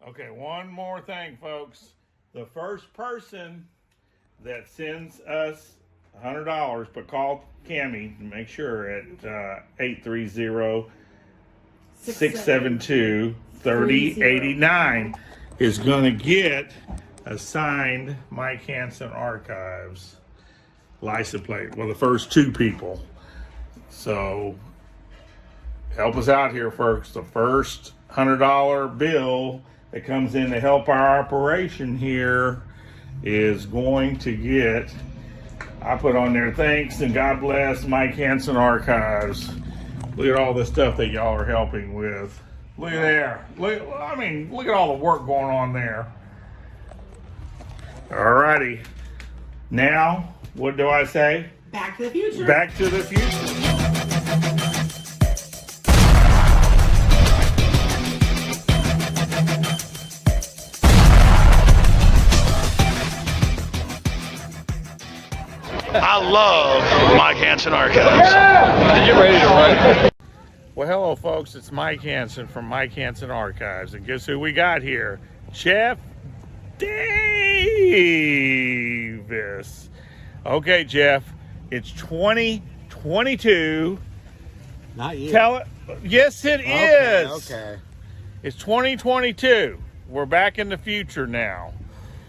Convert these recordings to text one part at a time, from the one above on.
Okay, one more thing, folks. The first person that sends us $100, but call Cammie to make sure at 830-672-3089 is going to get a signed Mike Hanson Archives license plate. Well, the first two people. So help us out here, folks. The first $100 bill that comes in to help our operation here is going to get, I put on there, thanks and God bless Mike Hanson Archives. Look at all the stuff that y'all are helping with. Look at there. Look at all the work going on there. Alrighty. Now, what do I say? Back to the future. Back to the future. I love Mike Hanson Archives. You ready to run? Well, hello, folks. It's Mike Hanson from Mike Hanson Archives. And guess who we got here? Jeff Davis. Okay, Jeff, it's 2022. Not yet. Tell it. Yes, it is. Okay. It's 2022. We're back in the future now.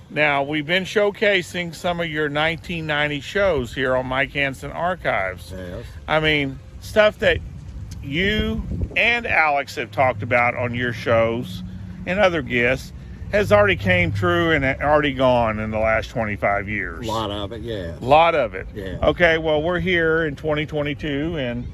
Now, we've been showcasing some of your 1990 shows here on Mike Hanson Archives. Yes. I mean, stuff that you and Alex have talked about on your shows and other guests has already came true and already gone in the last 25 years. A lot of it, yeah. A lot of it. Yeah. Okay, well, we're here in 2022 in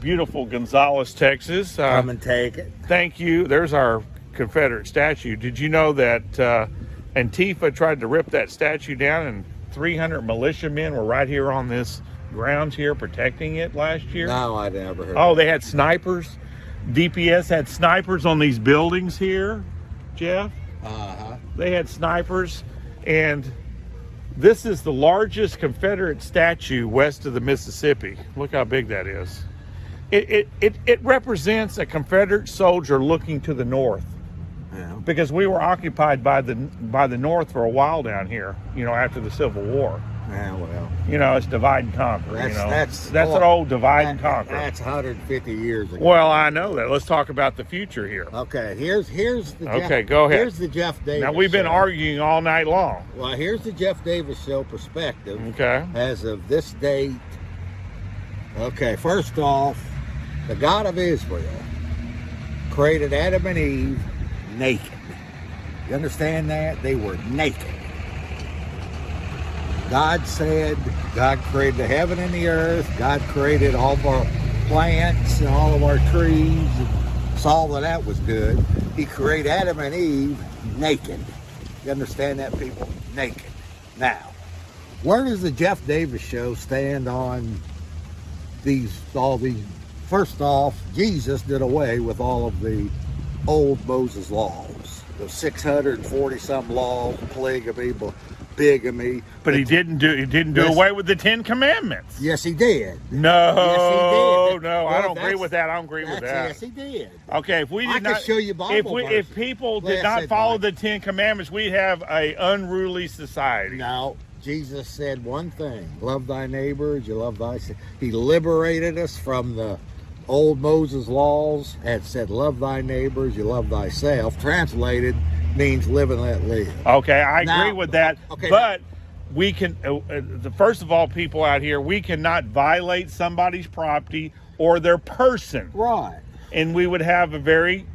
beautiful Gonzales, Texas. Come and take it. Thank you. There's our Confederate statue. Did you know that Antifa tried to rip that statue down and 300 militiamen were right here on this grounds here protecting it last year? No, I never heard. Oh, they had snipers. DPS had snipers on these buildings here, Jeff. Uh-huh. They had snipers, and this is the largest Confederate statue west of the Mississippi. Look how big that is. It represents a Confederate soldier looking to the north. Yeah. Because we were occupied by the North for a while down here, after the Civil War. Yeah, well. It's divide and conquer. That's an an old divide and conquer. That's 150 years ago. Well, I know that. Let's talk about the future here. Okay, here's the Okay, go ahead. Here's the Jeff Davis. Now, we've been show. arguing all night long. Well, here's the Jeff Davis show perspective. Okay. As of this date. Okay, first off, the God of Israel created Adam and Eve naked. You understand that? They were naked. God said, God created the heaven and the earth. God created all of our plants and all of our trees and saw that was good. He created Adam and Eve naked. You understand that, people? Naked. Now, where does the Jeff Davis show stand on all these? First off, Jesus did away with all of the old Moses laws. The 640-some laws, polygamy, bigamy. But he didn't do away with the 10 Commandments. Yes, he did. No, Yes, he did. no, I Well, don't agree with that. I don't agree with that. Yes, he did. Okay, if we did I not, can show you Bible if verses. people Well, did not said follow Bible. the 10 Commandments, we'd have a unruly society. No, Jesus said one thing: love thy neighbor as you love thyself. He liberated us from the old Moses laws and said, love thy neighbor as you love thyself. Translated means live and let live. Okay, I agree Now- with that. okay, but we can, first of all, people out here, we cannot violate somebody's property or their person, Right. and we would have a very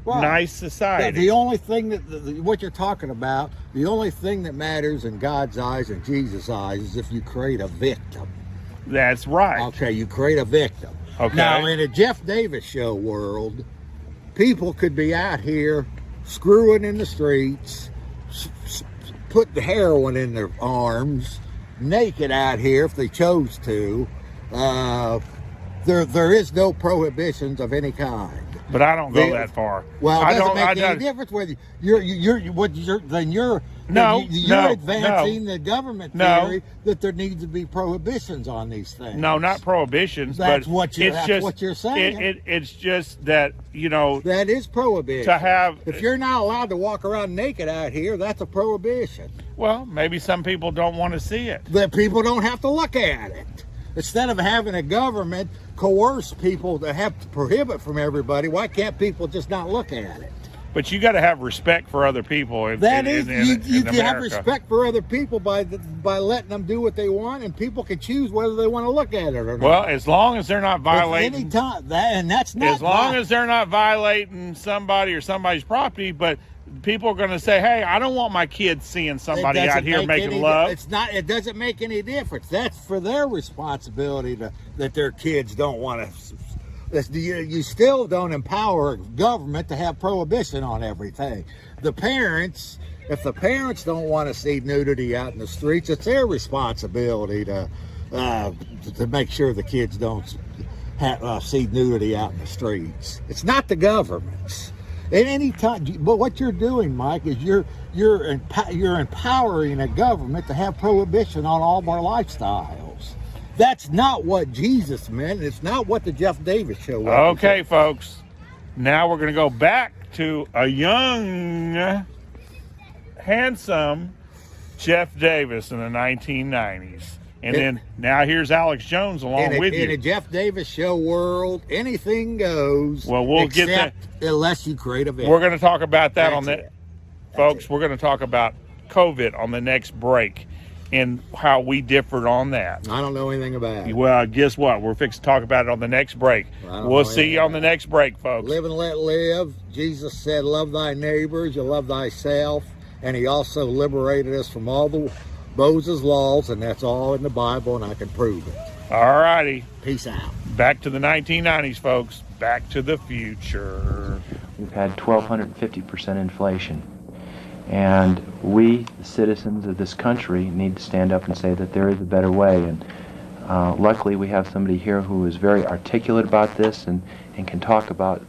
Right. nice society. The only thing what you're talking about, the only thing that matters in God's eyes and Jesus' eyes is if you create a victim. That's right. Okay, you create a victim. Okay. Now, in a Jeff Davis show world, people could be out here screwing in the streets, put the heroin in their arms, naked out here if they chose to. There is no prohibitions of any kind. But I don't go that far. Well, it I doesn't don't. make any difference whether you're advancing the government theory that there needs to be prohibitions on these things. No, not prohibitions. That's but what you're. it's That's what you're saying. It's just that that is prohibition. To have, if you're not allowed to walk around naked out here, that's a prohibition. Well, maybe some people don't want to see it. That people don't have to look at it. Instead of having a government coerce people to have to prohibit from everybody, why can't people just not look at it? But you got to have respect for other people. You can have respect for other people by letting them do what they want, and people can choose whether they want to look at it or not. Well, as long as they're not violating, as long as they're not violating somebody or somebody's property, but people are going to say, "Hey, I don't want my kids seeing somebody out here making love." It doesn't make any difference. That's for their responsibility that their kids don't want to. You still don't empower government to have prohibition on everything. If the parents don't want to see nudity out in the streets, it's their responsibility to make sure the kids don't see nudity out in the streets. It's not the government's. At any time, but what you're doing, Mike, is you're empowering a government to have prohibition on all of our lifestyles. That's not what Jesus meant. It's not what the Jeff Davis show was. Okay, folks. Now we're going to go back to a young, handsome Jeff Davis in the 1990s. And then now here's Alex Jones along with you. In a Jeff Davis show world, anything goes. Well, we'll get that. Unless you create a video. We're going to talk about that on that. Folks, we're going to talk about COVID on the next break and how we differed on that. I don't know anything about it. Well, guess what? We're fixing to talk about it on the next break. We'll see you on the next break, folks. Live and let live. Jesus said, love thy neighbors, you love thyself. And he also liberated us from all the Moses' laws, and that's all in the Bible, and I can prove it. All righty. Peace out. Back to the 1990s, folks. Back to the future. We've had 1,250% inflation. And we, the citizens of this country, need to stand up and say that there is a better way. And luckily, we have somebody here who is very articulate about this and can talk about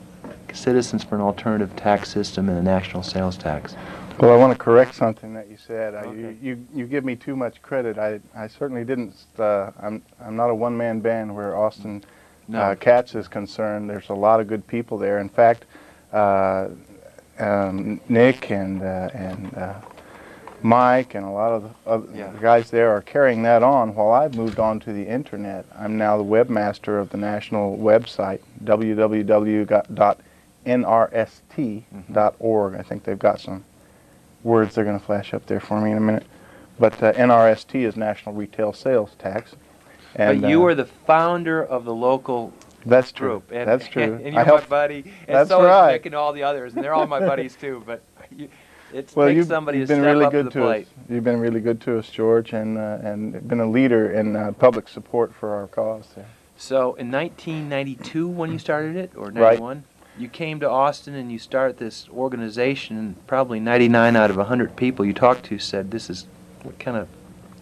Citizens for an Alternative Tax System and a national sales tax. Well, I want to correct something that you said. Okay. You give me too much credit. I certainly didn't. I'm not a one-man band where Austin Katz is concerned. There's a lot of good people there. In fact, Nick and Mike and a lot of the other guys there are carrying that on while I've moved on to the internet. I'm now the webmaster of the national website, www.nrst.org. I think they've got some words they're going to flash up there for me in a minute. But NRST is National Retail Sales Tax. And but you are the founder of the local group. And, that's true. And you're my buddy. And that's so right. is Nick and all the others. And they're all my buddies too. But it well, takes somebody to step really up good to the plate. Us. You've been really good to us, George, and been a leader in public support for our cause there. So in 1992 when you started it, or 91? Right. You came to Austin and you started this organization, and probably 99 out of 100 people you talked to said, what kind of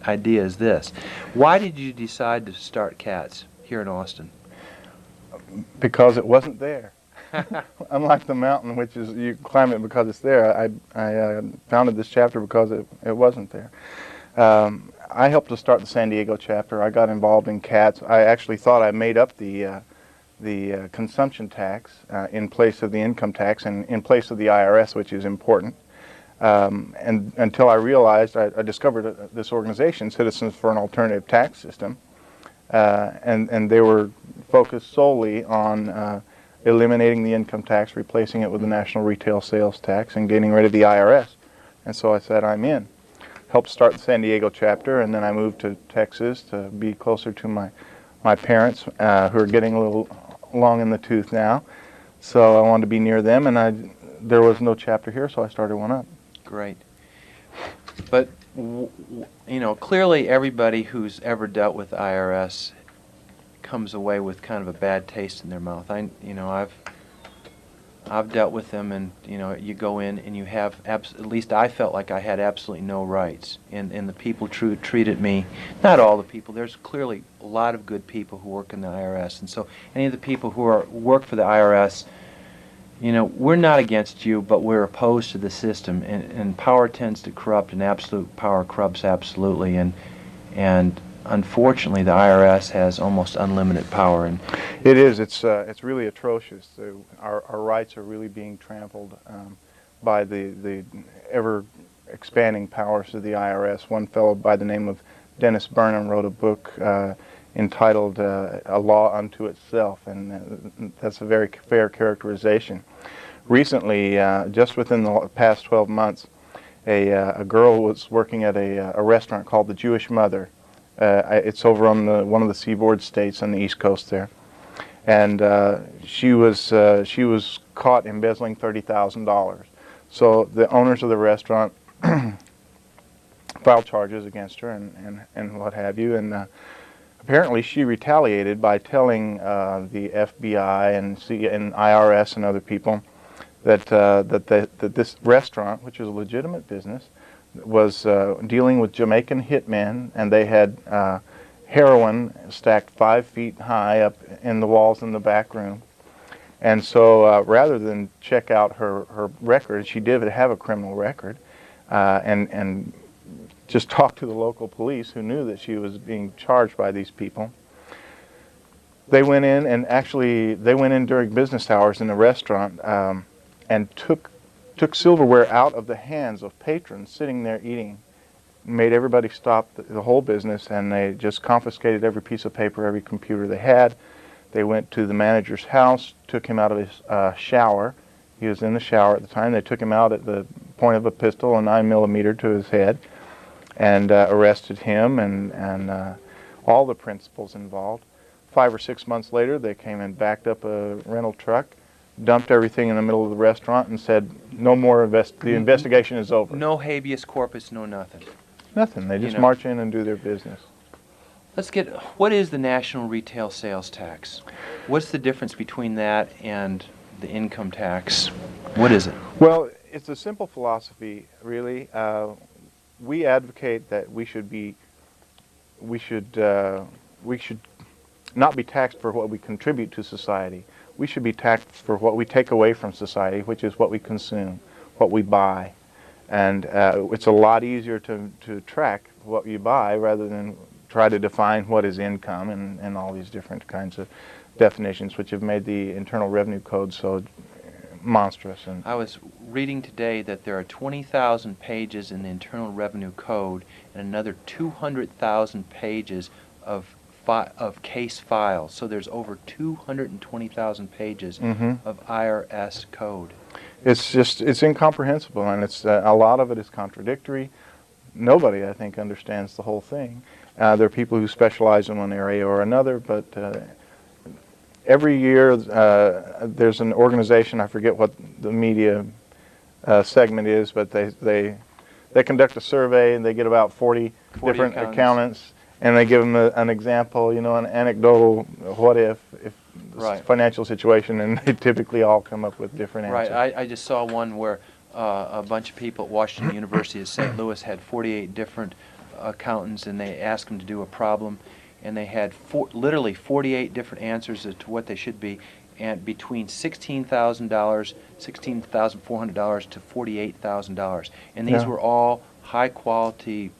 idea is this? Why did you decide to start CATS here in Austin? Because it wasn't there. Unlike the mountain, which is you climb it because it's there, I founded this chapter because it wasn't there. I helped to start the San Diego chapter. I got involved in CATS. I actually thought I made up the consumption tax in place of the income tax and in place of the IRS, which is important. And until I realized, I discovered this organization, Citizens for an Alternative Tax System, and they were focused solely on eliminating the income tax, replacing it with the national retail sales tax, and getting rid of the IRS. And so I said, I'm in. Helped start the San Diego chapter, and then I moved to Texas to be closer to my parents, who are getting a little long in the tooth now. So I wanted to be near them, and there was no chapter here, so I started one up. Great. But, clearly everybody who's ever dealt with IRS comes away with kind of a bad taste in their mouth. I've dealt with them, and you go in and you have at least I felt like I had absolutely no rights, and the people treated me, not all the people. There's clearly a lot of good people who work in the IRS, and so any of the people who work for the IRS you know, we're not against you, but we're opposed to the system, and power tends to corrupt, and absolute power corrupts absolutely, and unfortunately the IRS has almost unlimited power. And it is. It's really atrocious. Our rights are really being trampled by the ever expanding powers of the IRS. One fellow by the name of Dennis Burnham wrote a book entitled A Law Unto Itself, and that's a very fair characterization. Recently, just within the past 12 months, a girl was working at a restaurant called the Jewish Mother. It's over on one of the seaboard states on the East Coast there, and she was caught embezzling $30,000. So the owners of the restaurant filed charges against her and what have you, and apparently she retaliated by telling the FBI and IRS and other people that this restaurant, which is a legitimate business, was dealing with Jamaican hitmen, and they had heroin stacked 5 feet high up in the walls in the back room. And so rather than check out her record, she did have a criminal record, and just talked to the local police who knew that she was being charged by these people. They went in, and actually they went in during business hours in the restaurant and took silverware out of the hands of patrons sitting there eating, made everybody stop the whole business, and they just confiscated every piece of paper, every computer they had. They went to the manager's house, took him out of his shower. He was in the shower at the time. They took him out at the point of a pistol, a 9mm to his head, and arrested him and all the principals involved. 5 or 6 months later, they came and backed up a rental truck, dumped everything in the middle of the restaurant, and said, "No more the investigation is over." no habeas corpus, no nothing. Nothing. They just march in and do their business. What is the national retail sales tax? What's the difference between that and the income tax? What is it? Well, it's a simple philosophy, really. We advocate that we should not be taxed for what we contribute to society. We should be taxed for what we take away from society, which is what we consume, what we buy. And it's a lot easier to track what you buy rather than try to define what is income and all these different kinds of definitions, which have made the Internal Revenue Code so monstrous. And I was reading today that there are 20,000 pages in the Internal Revenue Code and another 200,000 pages of case files. So there's over 220,000 pages of IRS code. It's incomprehensible, and it's a lot of it is contradictory. Nobody, I think, understands the whole thing. There are people who specialize in one area or another, but every year there's an organization, I forget what the media segment is, but they conduct a survey, and they get about 40 different accountants, and they give them an example, an anecdotal what if financial situation, and they typically all come up with different answers. Right. I just saw one where a bunch of people at Washington University of St. Louis had 48 different accountants, and they asked them to do a problem, and they had literally 48 different answers as to what they should be, and between $16,000, $16,400 to $48,000, and these were all high quality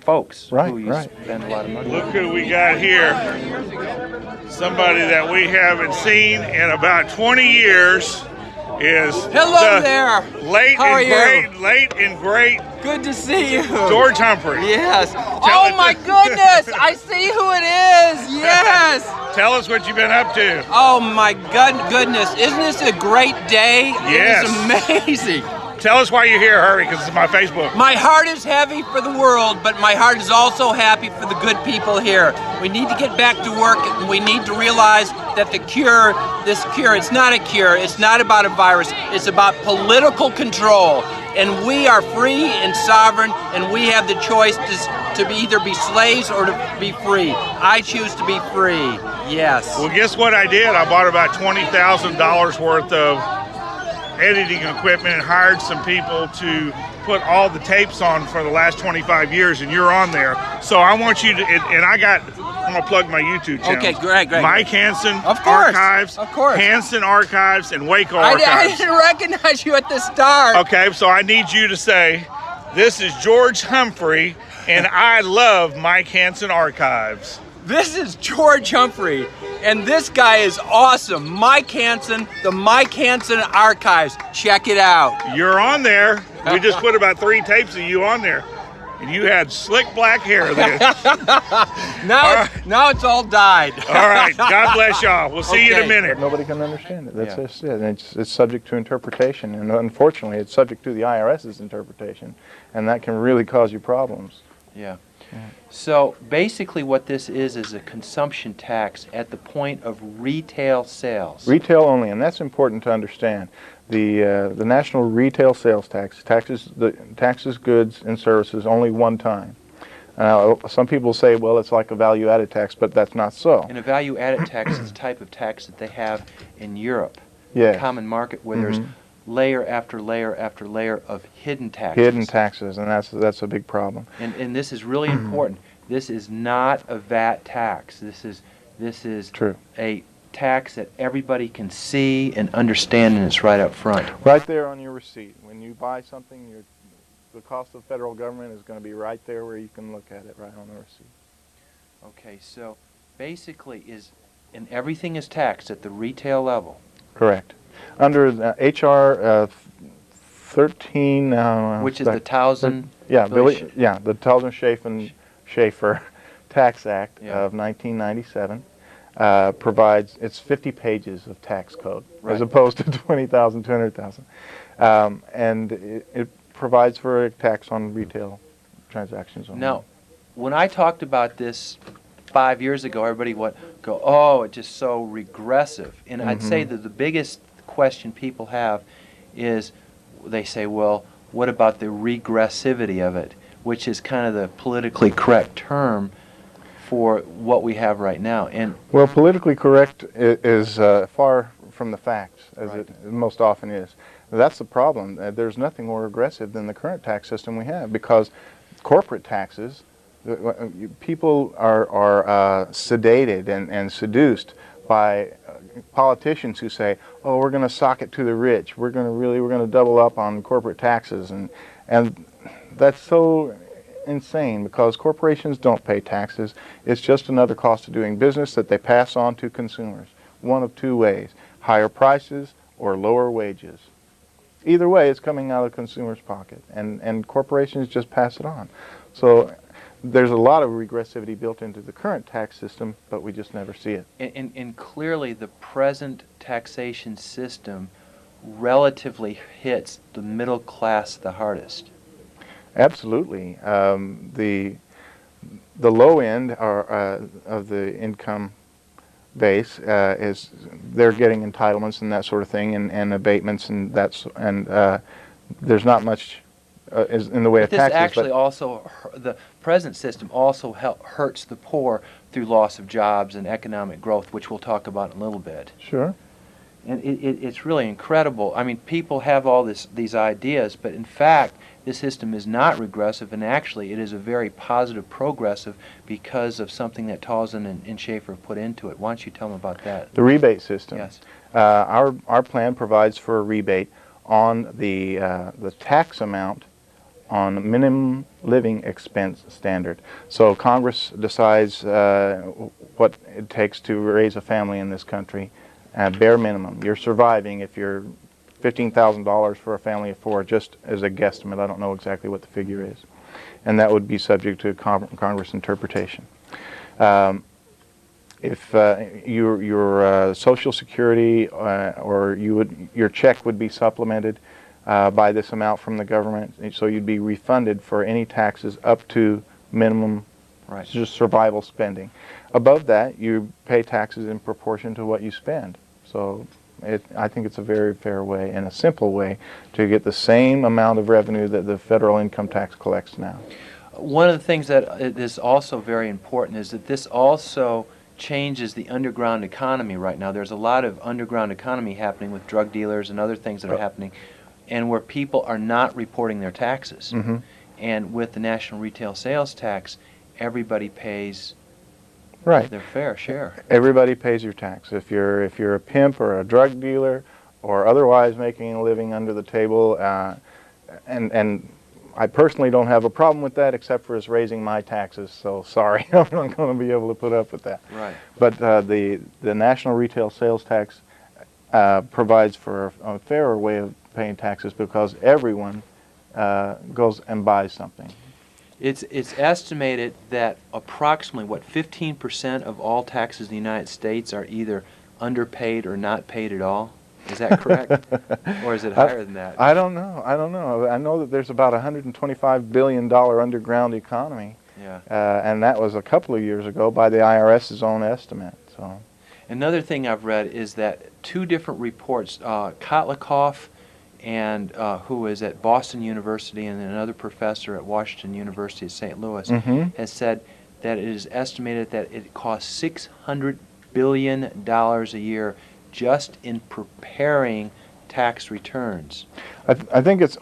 folks who you spend a lot of money on. Look who we got here. Somebody that we haven't seen in about 20 years is late and great. Good to see you. George Humphrey. Yes. Oh my goodness! I see who it is. Yes. Tell us what you've been up to. Oh my goodness! Isn't this a great day? Yes. It is amazing. Tell us why you're here, hurry, because it's my Facebook. My heart is heavy for the world, but my heart is also happy for the good people here. We need to get back to work, and we need to realize that this cure, it's not a cure, it's not about a virus, it's about political control. And we are free and sovereign, and we have the choice to either be slaves or to be free. I choose to be free, yes. Well, guess what I did? I bought about $20,000 worth of editing equipment and hired some people to put all the tapes on for the last 25 years, and you're on there. So I want you to, and I got I'm gonna plug my YouTube channel. Okay, great. Mike Hanson Of course, Archives. of course. Hanson Archives and Waco I Archives. didn't recognize you at the start. Okay, so I need you to say, "This is George Humphrey, and I love Mike Hanson Archives." This is George Humphrey, and this guy is awesome. Mike Hanson, the Mike Hanson Archives. Check it out. You're on there. We just put about 3 tapes of you on there, and you had slick black hair then. Now it's all dyed. All right. God bless y'all. We'll see you in a Okay. minute. But nobody can understand it. That's Yeah. just it. And it's subject to interpretation, and unfortunately, it's subject to the IRS's interpretation, and that can really cause you problems. Yeah. So basically what this is a consumption tax at the point of retail sales. Retail only, and that's important to understand. The national retail sales tax taxes goods and services only one time. Now, some people say, well, it's like a value-added tax, but that's not so. And a value-added tax is a type of tax that they have in Europe, Yes. common market, where there's layer after layer after layer of hidden taxes. Hidden taxes, and that's a big problem. And this is really important. This is not a VAT tax. This is True. a tax that everybody can see and understand, and it's right up front. Right there on your receipt. When you buy something, the cost of the federal government is going to be right there where you can look at it, right on the receipt. Okay, so basically and everything is taxed at the retail level. Correct. Under the H.R. 13, Which is the Towson yeah, Billy the Towson Schaefer Tax Act Yeah. of 1997 provides, it's 50 pages of tax code Right. as opposed to 20,000, 200,000. And it provides for a tax on retail transactions. Only. Now, when I talked about this 5 years ago, everybody would go, "Oh, it's just so regressive." And I'd say that the biggest question people have is, they say, "Well, what about the regressivity of it?" Which is kind of the politically correct term for what we have right now. And Well, politically correct is far from the facts, as Right. it most often is. That's the problem. There's nothing more aggressive than the current tax system we have, because corporate taxes, people are sedated and seduced by politicians who say, "Oh, we're going to sock it to the rich. We're going to double up on corporate taxes," and that's so insane, because corporations don't pay taxes. It's just another cost of doing business that they pass on to consumers. One of 2 ways: higher prices or lower wages. Either way, it's coming out of the consumer's pocket, and corporations just pass it on. So there's a lot of regressivity built into the current tax system, but we just never see it. And clearly the present taxation system relatively hits the middle class the hardest. Absolutely. The low end of the income base is they're getting entitlements and that sort of thing, and abatements, and there's not much in the way But of this taxes. actually also, the present system also hurts the poor through loss of jobs and economic growth, which we'll talk about in a little bit. Sure. And it's really incredible. I mean, people have all these ideas, but in fact, this system is not regressive, and actually it is a very positive progressive because of something that Towson and Schaefer put into it. Why don't you tell them about that? The rebate system. Yes. Our plan provides for a rebate on the tax amount on minimum living expense standard. So Congress decides what it takes to raise a family in this country, bare minimum. You're surviving if you're $15,000 for a family of 4, just as a guesstimate. I don't know exactly what the figure is. And that would be subject to Congress interpretation. If your Social Security or your check would be supplemented by this amount from the government, so you'd be refunded for any taxes up to minimum, Right. just survival spending. Above that, you pay taxes in proportion to what you spend. So I think it's a very fair way and a simple way to get the same amount of revenue that the federal income tax collects now. One of the things that is also very important is that this also changes the underground economy right now. There's a lot of underground economy happening with drug dealers and other things that are happening, and where people are not reporting their taxes. Mm-hmm. And with the national retail sales tax, everybody pays Right. Their fair share. Everybody pays your tax. If you're a pimp or a drug dealer or otherwise making a living under the table, and I personally don't have a problem with that, except for it's raising my taxes. So sorry, I'm not going to be able to put up with that. Right. But the national retail sales tax provides for a fairer way of paying taxes because everyone goes and buys something. It's estimated that approximately, 15% of all taxes in the United States are either underpaid or not paid at all? Is that correct? Or is it higher than that? I don't know. I know that there's about a $125 billion underground economy. Yeah. And that was a couple of years ago by the IRS's own estimate. So. Another thing I've read is that two different reports, Kotlikoff, and who is at Boston University, and another professor at Washington University at St. Louis, has said that it is estimated that it costs $600 billion a year just in preparing tax returns. I think it's,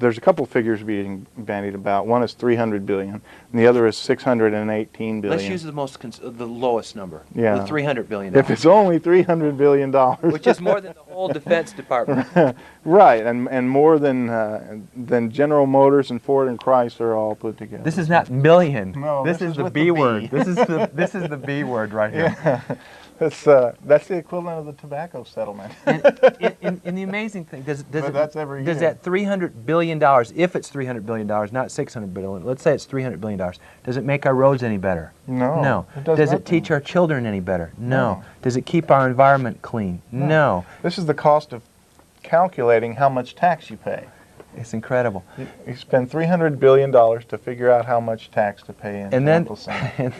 there's a couple figures being bandied about. One is 300 billion, and the other is 618 billion. Let's use the lowest number, Yeah. the $300 billion. If it's only $300 billion. Which is more than the whole Defense Department. Right, and more than General Motors and Ford and Chrysler all put together. This is not million. No, this is the with B the word. B. This is the B word right here. Yeah. That's the equivalent of the tobacco settlement. And the amazing thing, does that's every does year. that $300 billion, if it's $300 billion, not $600 billion, let's say it's $300 billion, does it make our roads any better? No. No. Does it teach our children any better? No. Does it keep our environment clean? No. This is the cost of calculating how much tax you pay. It's incredible. You spend $300 billion to figure out how much tax to pay in And then, Appleton.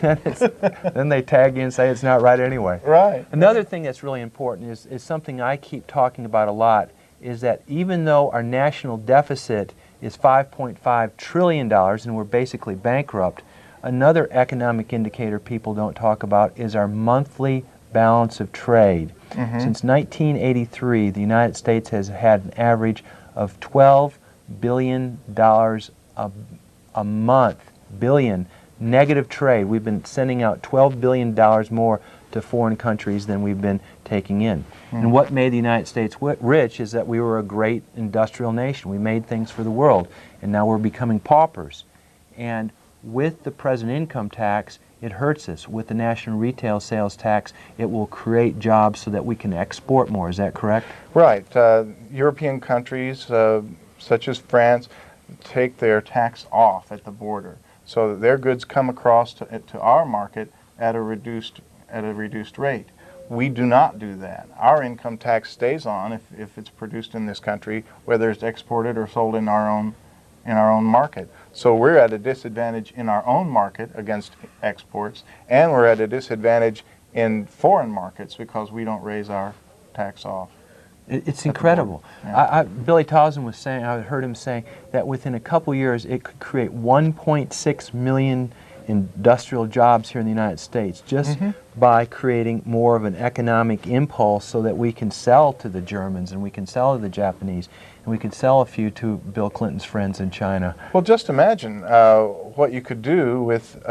then they tag you and say it's not right anyway. Right. Another thing that's really important is something I keep talking about a lot, is that even though our national deficit is $5.5 trillion and we're basically bankrupt, another economic indicator people don't talk about is our monthly balance of trade. Since 1983, the United States has had an average of $12 billion a month, negative trade. We've been sending out $12 billion more to foreign countries than we've been taking in. And what made the United States rich is that we were a great industrial nation. We made things for the world, and now we're becoming paupers. And with the present income tax, it hurts us. With the national retail sales tax, it will create jobs so that we can export more. Is that correct? Right. European countries, such as France, take their tax off at the border, so that their goods come across to our market at a reduced rate. We do not do that. Our income tax stays on if it's produced in this country, whether it's exported or sold in our own market. So we're at a disadvantage in our own market against exports, and we're at a disadvantage in foreign markets because we don't raise our tax off. It's incredible. Yeah. Billy Towson was saying, I heard him saying that within a couple years it could create 1.6 million industrial jobs here in the United States just by creating more of an economic impulse so that we can sell to the Germans and we can sell to the Japanese and we can sell a few to Bill Clinton's friends in China. Well, just imagine what you could do with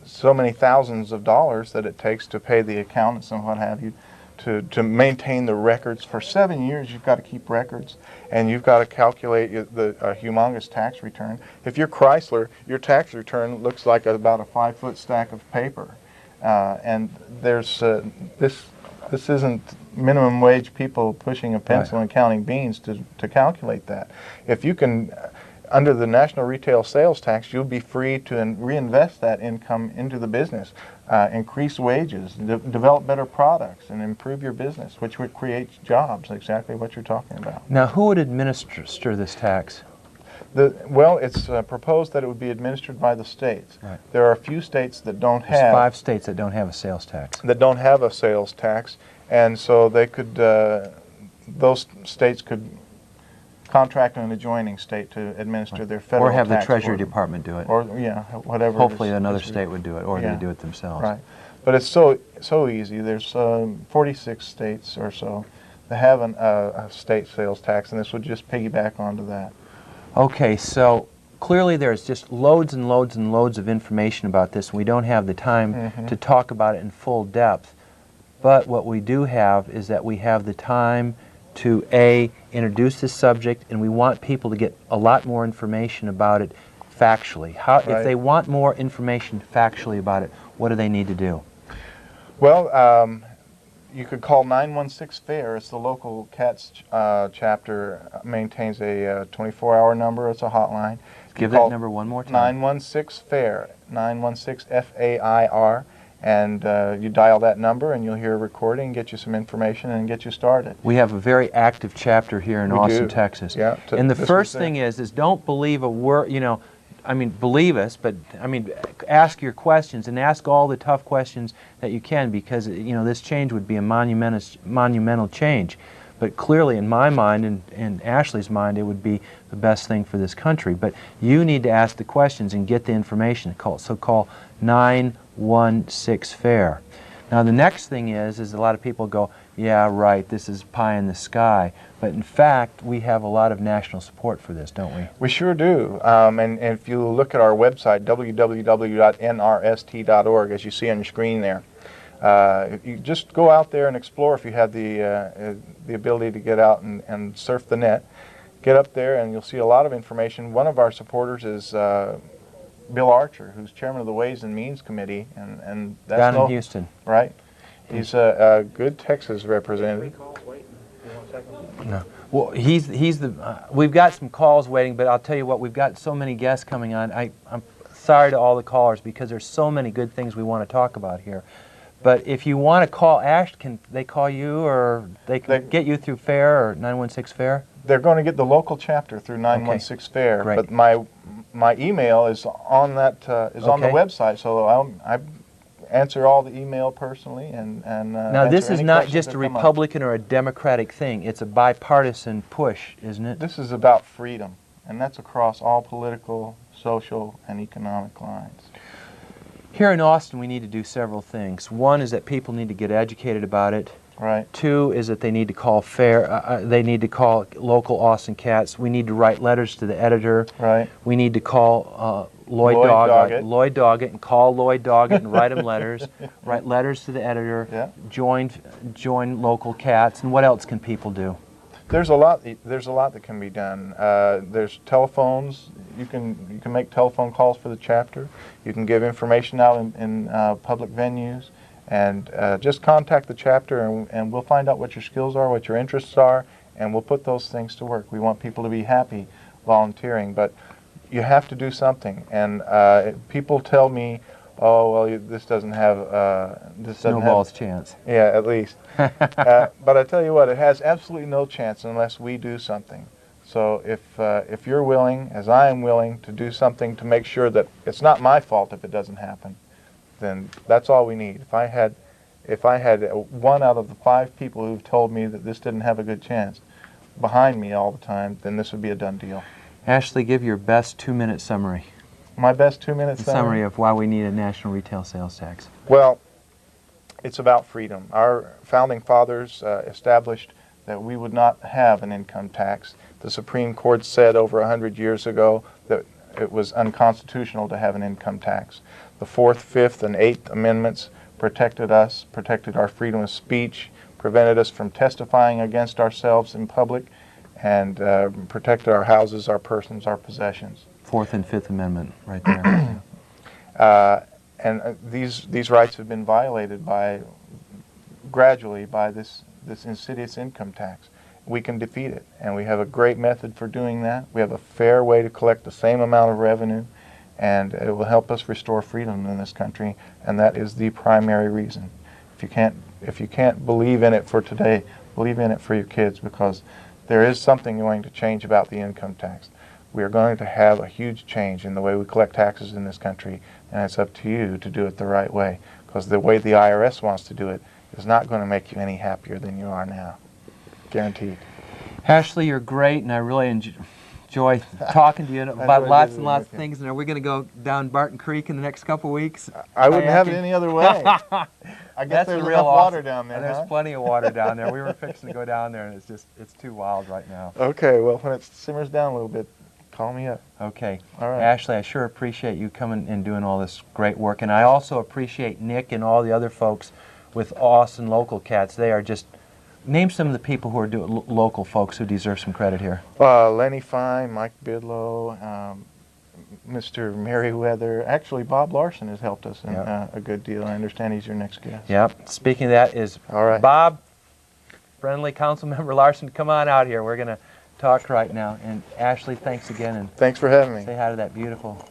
so many thousands of dollars that it takes to pay the accountants and what have you, to maintain the records. For 7 years you've got to keep records, and you've got to calculate the humongous tax return. If you're Chrysler, your tax return looks like about a 5-foot stack of paper, and there's this isn't minimum wage people pushing a pencil and counting beans to calculate that. If you can, under the national retail sales tax, you'll be free to reinvest that income into the business, increase wages, develop better products, and improve your business, which would create jobs, exactly what you're talking about. Now, who would administer this tax? Well, it's proposed that it would be administered by the states. Right. There are a few states that don't There's have 5 states that don't have a sales tax. sales tax, and so they could those states could contract an adjoining state to administer their federal Or have the tax Treasury for them. Department do it. Or whatever. Hopefully is another state would do it, or Yeah. they do it themselves. Right, but it's so easy. There's 46 states or so that have a state sales tax, and this would just piggyback onto that. Okay, so clearly there's just loads and loads and loads of information about this. We don't have the time to talk about it in full depth. But what we do have is that we have the time to introduce this subject, and we want people to get a lot more information about it factually. If they want more information factually about it, what do they need to do? Well, you could call 916-FAIR. It's the local CATS chapter, maintains a 24-hour number. It's a hotline. Give that number one more time. 916-FAIR, 916-FAIR. And you dial that number and you'll hear a recording, get you some information, and get you started. We have a very active chapter here in Austin, Texas. Yeah, and the first thing is don't believe a word, believe us, but ask your questions and ask all the tough questions that you can, because this change would be a monumental change. But clearly, in my mind and in Ashley's mind, it would be the best thing for this country. But you need to ask the questions and get the information. So call 916-FAIR. Now, the next thing is a lot of people go, yeah, right, this is pie in the sky. But in fact, we have a lot of national support for this, don't we? We sure do. And if you look at our website, www.nrst.org, as you see on your screen there, you just go out there and explore if you have the ability to get out and surf the net. Get up there and you'll see a lot of information. One of our supporters is Bill Archer, who's chairman of the Ways and Means Committee, and that's down in Houston. Right. He's a good Texas representative. No. Well, he's the. We've got some calls waiting, but I'll tell you what, we've got so many guests coming on. I'm sorry to all the callers because there's so many good things we want to talk about here. But if you want to call Ash, can they call you, or they can get you through FAIR or 916-FAIR? They're going to get the local chapter through 916-FAIR. Great. But my email is on that on the website, so I answer all the email personally and now this is not just a Republican or a Democratic thing. It's a bipartisan push, isn't it? This is about freedom, and that's across all political, social, and economic lines. Here in Austin, we need to do several things. One is that people need to get educated about it. Right. Two is that they need to call FAIR. They need to call local Austin Cats. We need to write letters to the editor. Right. We need to call Lloyd Doggett, and call Lloyd Doggett and write him letters. Write letters to the editor. Yeah. Join local Cats. And what else can people do? There's a lot that can be done. There's telephones. You can make telephone calls for the chapter. You can give information out in public venues, and just contact the chapter, and we'll find out what your skills are, what your interests are, and we'll put those things to work. We want people to be happy volunteering, but you have to do something. And people tell me, oh, well, this doesn't have snowball's chance. Yeah, at least. But I tell you what, it has absolutely no chance unless we do something. So if you're willing, as I am willing, to do something to make sure that it's not my fault if it doesn't happen, then that's all we need. If I had 1 out of the 5 people who've told me that this didn't have a good chance behind me all the time, then this would be a done deal. Ashley, give your best 2-minute summary. My best 2-minute summary of why we need a national retail sales tax. Well, it's about freedom. Our founding fathers established that we would not have an income tax. The Supreme Court said over 100 years ago that it was unconstitutional to have an income tax. The 4th, 5th, and 8th Amendments protected us, protected our freedom of speech, prevented us from testifying against ourselves in public, and protected our houses, our persons, our possessions. 4th and 5th Amendment, right there. And these rights have been violated gradually by this insidious income tax. We can defeat it, and we have a great method for doing that. We have a fair way to collect the same amount of revenue, and it will help us restore freedom in this country, and that is the primary reason. If you can't believe in it for today, believe in it for your kids, because there is something going to change about the income tax. We are going to have a huge change in the way we collect taxes in this country, and it's up to you to do it the right way, because the way the IRS wants to do it is not going to make you any happier than you are now. Guaranteed. Ashley, you're great, and I really enjoy talking to you about lots and lots of things. And are we going to go down Barton Creek in the next couple of weeks? I wouldn't have it any other way. I guess there's enough water down there. There's plenty of water down there. We were fixing to go down there, and it's too wild right now. Okay, well, when it simmers down a little bit, Call me up. Okay. All right. Ashley, I sure appreciate you coming and doing all this great work. And I also appreciate Nick and all the other folks with Austin Local Cats. They are just... Name some of the people who are local folks who deserve some credit here. Lenny Fine, Mike Bidlow, Mr. Merriweather. Actually, Bob Larson has helped us in, a good deal. I understand he's your next guest. Yep. Speaking of that is All right. Bob, friendly Councilmember Larson, come on out here. We're going to talk right now. And Ashley, thanks again. And Thanks for having me. say hi to that beautiful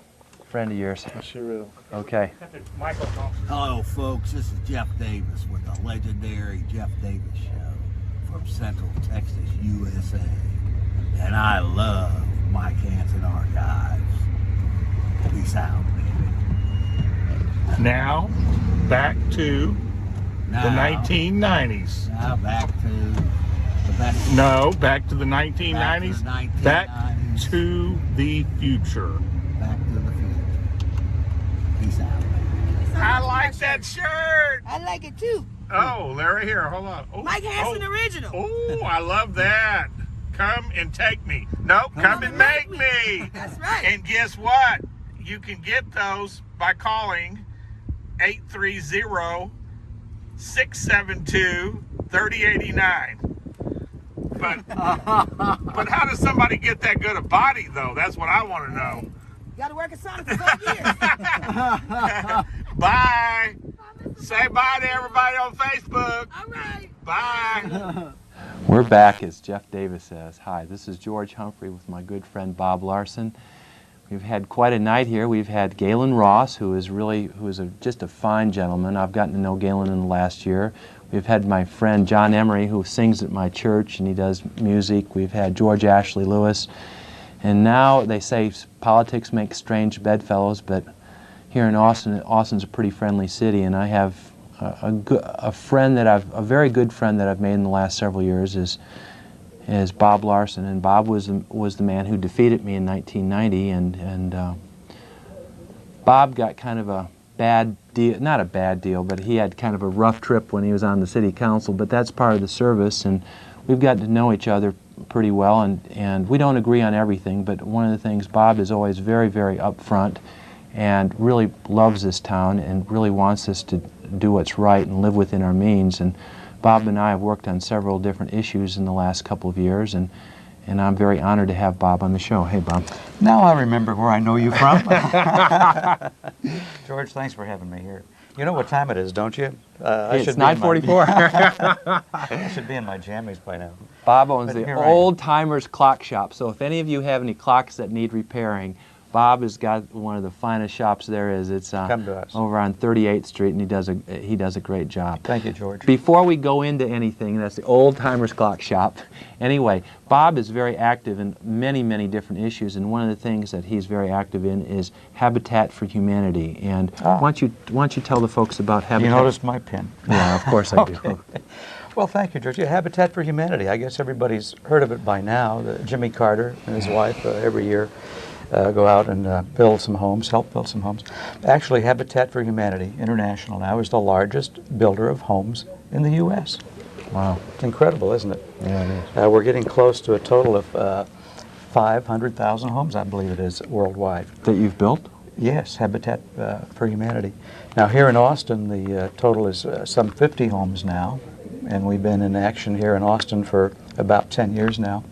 friend of yours. I sure will. Okay. Hello, folks. This is Jeff Davis with the legendary Jeff Davis Show from Central Texas, USA. And I love Mike Hanson Archives. Peace out, baby. Now, back to the 1990s. Now back to the best. No, back to the 1990s. Back Back to the 1990s. to the future. Back to the future. Peace out. I like that shirt. I like it too. Oh, Larry, here, hold on. Oh, Mike Hanson original. Oh, I love that. Come and take me. No, come and make me. That's right. And guess what? You can get those by calling 830-672-3089. But how does somebody get that good a body, though? That's what I want to know. You got to work at Sonic for 5 years. Bye. Say bye to everybody on Facebook. All right. Bye. We're back, as Jeff Davis says. Hi, this is George Humphrey with my good friend Bob Larson. We've had quite a night here. We've had Galen Ross, who is just a fine gentleman. I've gotten to know Galen in the last year. We've had my friend John Emery, who sings at my church, and he does music. We've had George Ashley Lewis. And now they say politics make strange bedfellows, but here in Austin, Austin's a pretty friendly city, and I have a very good friend that I've made in the last several years is Bob Larson, and Bob was the man who defeated me in 1990, and Bob got kind of a bad deal, not a bad deal, but he had kind of a rough trip when he was on the city council, but that's part of the service, and we've gotten to know each other pretty well, and we don't agree on everything, but one of the things, Bob is always very, very upfront and really loves this town and really wants us to do what's right and live within our means. And Bob and I have worked on several different issues in the last couple of years, and I'm very honored to have Bob on the show. Hey, Bob. Now I remember where I know you from. George, thanks for having me here. You know what time it is, don't you? It's 9:44. I should be in my jammies by now. Bob owns But the here I am. Old Timers Clock Shop, so if any of you have any clocks that need repairing, Bob has got one of the finest shops there is. It's Come to us. over on 38th Street, and he does a great job. Thank you, George. Before we go into anything, that's the Old Timers Clock Shop. Anyway, Bob is very active in many, many different issues, and one of the things that he's very active in is Habitat for Humanity. And why don't you tell the folks about Habitat? You noticed my pin. Yeah, of course I do. Okay. Well, thank you, George. Yeah, Habitat for Humanity. I guess everybody's heard of it by now. Jimmy Carter and his wife every year go out and help build some homes. Actually, Habitat for Humanity International now is the largest builder of homes in the U.S. Wow. It's incredible, isn't it? Yeah, it is. We're getting close to a total of 500,000 homes, I believe it is, worldwide. That you've built? Yes, Habitat for Humanity. Now, here in Austin, the total is some 50 homes now, and we've been in action here in Austin for about 10 years now.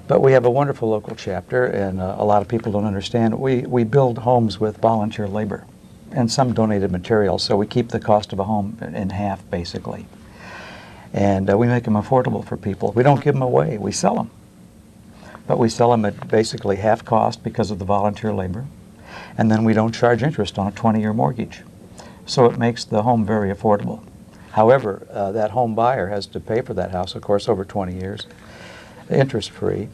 But we have a wonderful local chapter, and a lot of people don't understand. We build homes with volunteer labor and some donated materials, so we keep the cost of a home in half, basically. And we make them affordable for people. We don't give them away, we sell them. But we sell them at basically half cost because of the volunteer labor. And then we don't charge interest on a 20-year mortgage. So it makes the home very affordable. However, that home buyer has to pay for that house, of course, over 20 years, interest-free.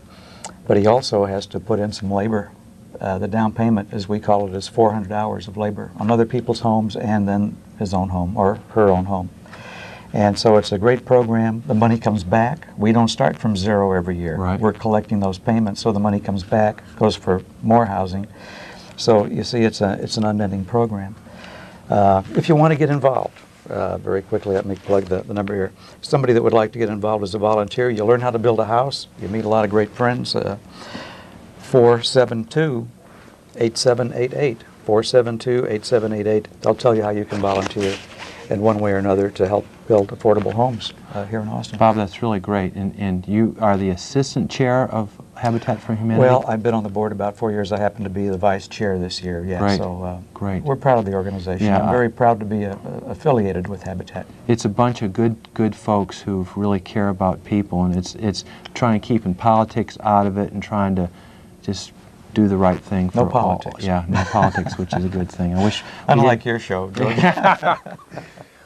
But he also has to put in some labor. The down payment, as we call it, is 400 hours of labor on other people's homes and then his own home or her own home. And so it's a great program. The money comes back. We don't start from zero every year. Right. We're collecting those payments, so the money comes back, goes for more housing. So you see, it's an unending program. If you want to get involved, very quickly, let me plug the number here. Somebody that would like to get involved as a volunteer, you learn how to build a house. You meet a lot of great friends. 472-8788. 472-8788. They'll tell you how you can volunteer in one way or another to help build affordable homes here in Austin. Bob, that's really great. And you are the assistant chair of Habitat for Humanity? Well, I've been on the board about 4 years. I happen to be the vice chair this year. Yeah, Great. So Great. We're proud of the organization. Yeah, I'm very proud to be affiliated with Habitat. It's a bunch of good folks who really care about people, and it's trying to keep politics out of it and trying to just do the right thing for No politics. all. Yeah, no politics, which is a good thing. I wish. Unlike your show, George.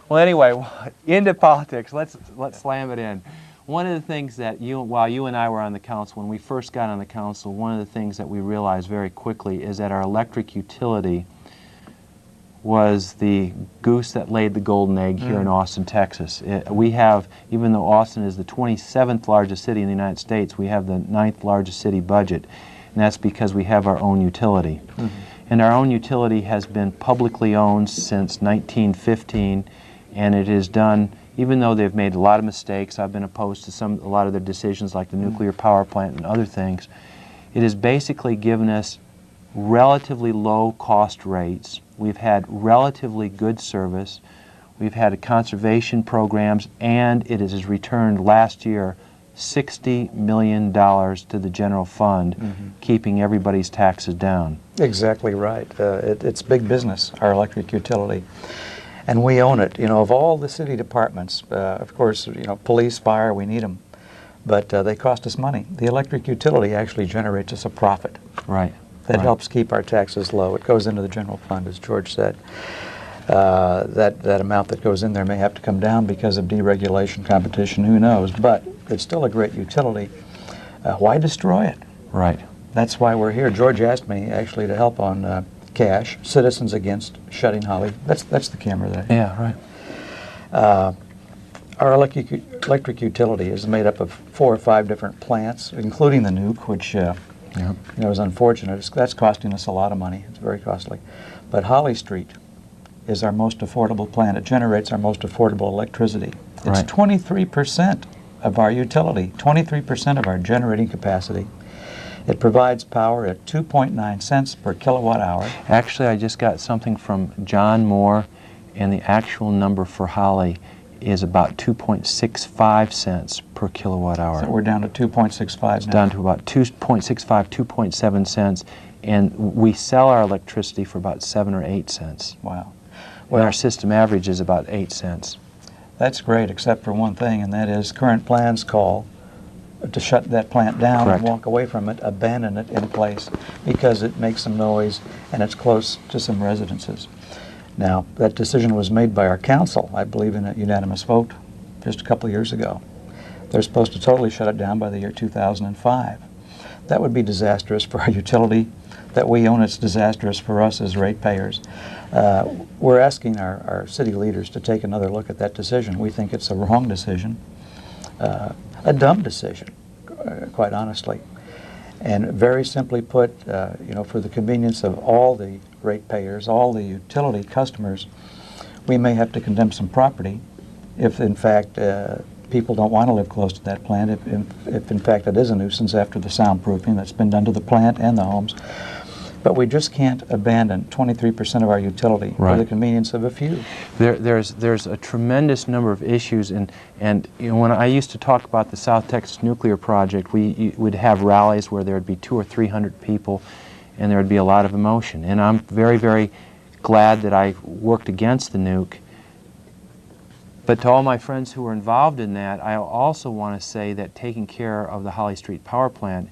Well, anyway, into politics. Let's slam it in. One of the things that while you and I were on the council, when we first got on the council, one of the things that we realized very quickly is that our electric utility was the goose that laid the golden egg here in Austin, Texas. We have, even though Austin is the 27th largest city in the United States, we have the 9th largest city budget, and that's because we have our own utility. And our own utility has been publicly owned since 1915, and it is done, even though they've made a lot of mistakes. I've been opposed to a lot of their decisions, like the nuclear power plant and other things. It has basically given us relatively low cost rates. We've had relatively good service. We've had conservation programs, and it has returned last year $60 million to the general fund, keeping everybody's taxes down. Exactly right. It's big business, our electric utility. And we own it. You know, of all the city departments, of course, you know, police, fire, we need them. But they cost us money. The electric utility actually generates us a profit. Right. That helps keep our taxes low. It goes into the general fund, as George said. That amount that goes in there may have to come down because of deregulation, competition, who knows. But it's still a great utility. Why destroy it? Right. That's why we're here. George asked me, actually, to help on cash, Citizens Against Shutting Holly. That's the camera there. Yeah, right. Our electric utility is made up of 4 or 5 different plants, including the nuke, which you know, is unfortunate. That's costing us a lot of money. It's very costly. But Holly Street is our most affordable plant. It generates our most affordable electricity. It's 23% of our utility, 23% of our generating capacity. It provides power at 2.9 cents per kilowatt hour. Actually, I just got something from John Moore, and the actual number for Holly is about 2.65 cents per kilowatt hour. So we're down to 2.65 now. It's down to about 2.65, 2.7 cents, and we sell our electricity for about 7 or 8 cents. Wow. Well, our system average is about 8 cents. That's great, except for one thing, and that is current plans call to shut that plant down and walk away from it, abandon it in place, because it makes some noise and it's close to some residences. Now, that decision was made by our council, I believe, in a unanimous vote just a couple of years ago. They're supposed to totally shut it down by the year 2005. That would be disastrous for our utility that we own. It's disastrous for us as ratepayers. We're asking our city leaders to take another look at that decision. We think it's a wrong decision, a dumb decision, quite honestly. And very simply put, you know, for the convenience of all the ratepayers, all the utility customers, we may have to condemn some property if, in fact, people don't want to live close to that plant, if in fact it is a nuisance after the soundproofing that's been done to the plant and the homes. But we just can't abandon 23% of our utility for the convenience of a few. There's a tremendous number of issues, and you know, when I used to talk about the South Texas Nuclear Project, we would have rallies where there would be 200 or 300 people, and there would be a lot of emotion. And I'm very, very glad that I worked against the nuke. But to all my friends who were involved in that, I also want to say that taking care of the Holly Street power plant,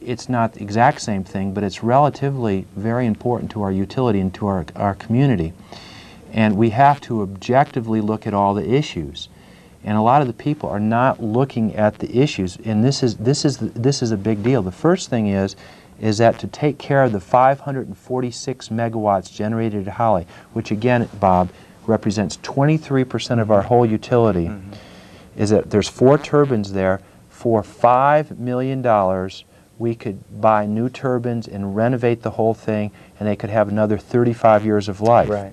it's not the exact same thing, but it's relatively very important to our utility and to our community. And we have to objectively look at all the issues. And a lot of the people are not looking at the issues, and this is a big deal. The first thing is that to take care of the 546 megawatts generated at Holly, which again, Bob, represents 23% of our whole utility, is that there's 4 turbines there. For $5 million, we could buy new turbines and renovate the whole thing, and they could have another 35 years of life. Right.